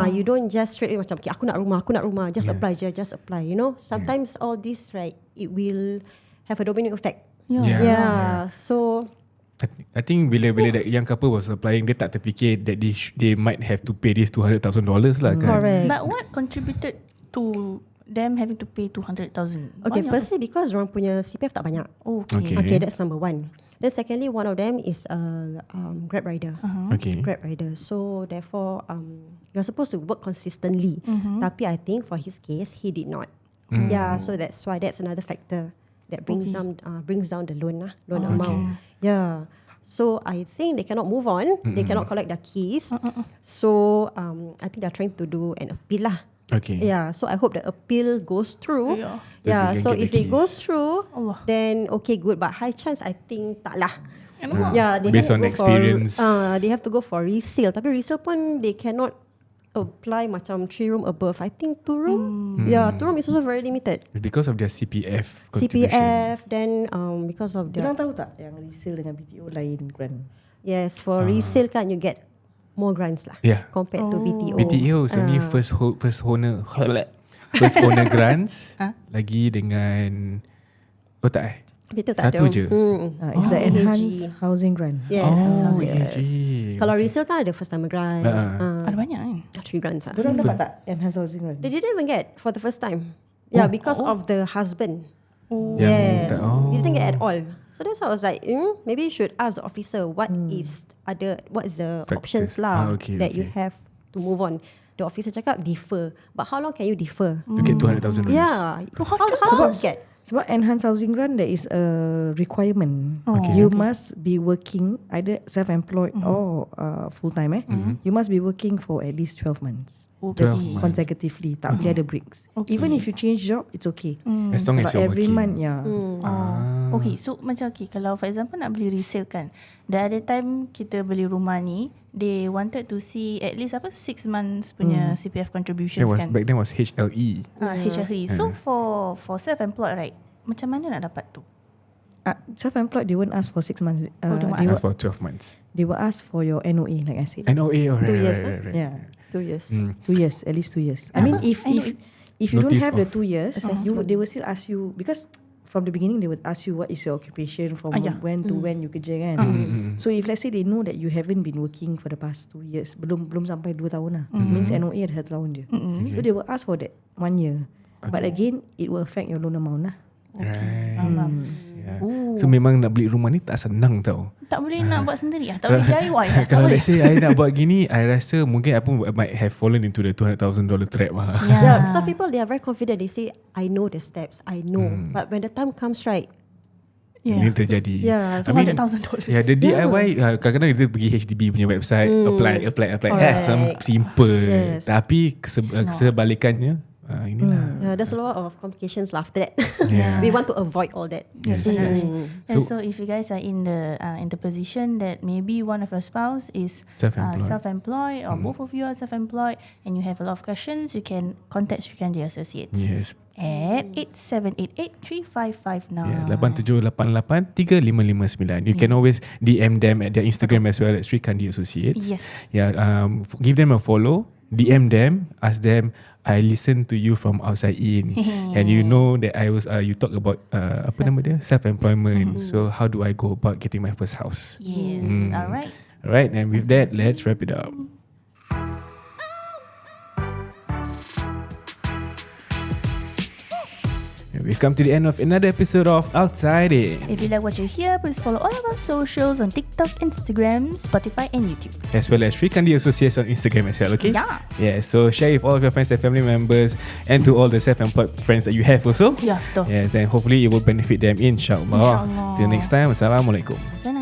You don't just straight away macam, okay, aku nak rumah, just apply je, just apply. You know, sometimes all this, right, it will have a domino effect. Yeah. So I think bila that young couple was applying, dia tak terfikir that they might have to pay this $200,000 lah kan. correct. But what contributed to them having to pay 200,000? Okay, firstly because orang punya CPF tak banyak. Okay, that's number one. Then secondly, one of them is a Grab rider. Okay. Grab rider. So therefore, you're supposed to work consistently. Tapi I think for his case, he did not. Yeah, so that's why that's another factor that brings down the loan amount. Yeah. So I think they cannot move on. They cannot collect their keys. So I think they're trying to do an appeal lah. Okay. Yeah, so I hope the appeal goes through. Yeah, So get if the it goes keys. through, then okay, good. But high chance, I think tak lah. Yeah, they Based have on to go experience. they have to go for resale. Tapi resale pun they cannot apply macam 3 room above. I think 2 room. Yeah, 2 room is also very limited. It's because of their CPF contribution. CPF, then because of their Diorang tahu tak yang resale dengan BTO lain grant? yes, for resale kan you get more grants lah. Yeah. Compared to BTO. BTO is only first owner grants lagi dengan tak Betul tak satu ada. je. It's the EHG. enhanced housing grant. Yes. EHG. Kalau resale kan ada first time grant. Ada banyak kan? 3 grants lah. Diorang dapat tak enhanced housing grant? They didn't even get for the first time. Yeah, because of the husband. Yang Yes. They didn't get at all. So that's why I was like, maybe you should ask the officer what is the Factors. options lah Okay, that you okay. have to move on. The officer cakap defer. But how long can you defer? To get $200,000. Yeah. How long you get? Sebab enhanced housing grant there is a requirement. Okay. You must be working either self-employed or full-time. You must be working for at least 12 months. Okay. consecutively. Tak boleh ada breaks. Even if you change job, it's okay. As long as Kalau you're every working. month, Okay, so macam kalau for example nak beli resale kan, the other time kita beli rumah ni, they wanted to see at least 6 months punya CPF contributions kan. Back then was HLE. HLE. So for self-employed right, macam mana nak dapat tu? self-employed, they won't ask for 6 months. they won't It was for 12 months. They will ask for your NOA, like I said. NOA, right, 2 years, right. Yeah, 2 years. 2 years, at least 2 years. I mean, if you don't Notice have the of 2 years, they will still ask you, because from the beginning they would ask you what is your occupation from when to when you kerja kan. So if let's say they know that you haven't been working for the past 2 years, belum sampai 2 tahun lah, means NOA ada 1 tahun je. So they will ask for that 1 year. But again, it will affect your loan amount lah. Right. Yeah. So memang nak beli rumah ni tak senang tau. Tak boleh nak buat sendiri tak boleh DIY Kalau let's say I nak buat gini, I rasa mungkin I pun might have fallen into the $200,000 trap lah. Yeah, some people they are very confident. They say, I know the steps, I know. But when the time comes right, Ini terjadi. Yeah, $200,000. Yeah, the DIY kadang-kadang kita pergi HDB punya website, apply. Simple. Yes. Tapi kesebalikannya, inilah. yeah, there's a lot of complications lah after that. Yeah. We want to avoid all that. Yes. So- And so if you guys are in the position that maybe one of your spouse is self-employed or both of you are self-employed and you have a lot of questions, you can contact Sri Kandi Associates Yes. at 8788-3559. Yeah, 8788-3559. You can always DM them at their Instagram as well at Sri Kandi Associates. Yes. Yeah, give them a follow, DM them, ask them, I listen to you from outside in, and you know that I was you talk about apa nama dia, self-employment. So how do I go about getting my first house? Yes. Alright. Alright, and with that, let's wrap it up. We've come to the end of another episode of Outside In. If you like what you hear, please follow all of our socials on TikTok, Instagram, Spotify and YouTube. As well as Sri Kandi Associates on Instagram as well, okay? Yeah. Yeah, so share with all of your friends and family members, and to all the self-employed friends that you have also. Yeah, betul. Yes, and hopefully it will benefit them, insyaAllah. InsyaAllah. Till next time, Assalamualaikum. Assalamualaikum.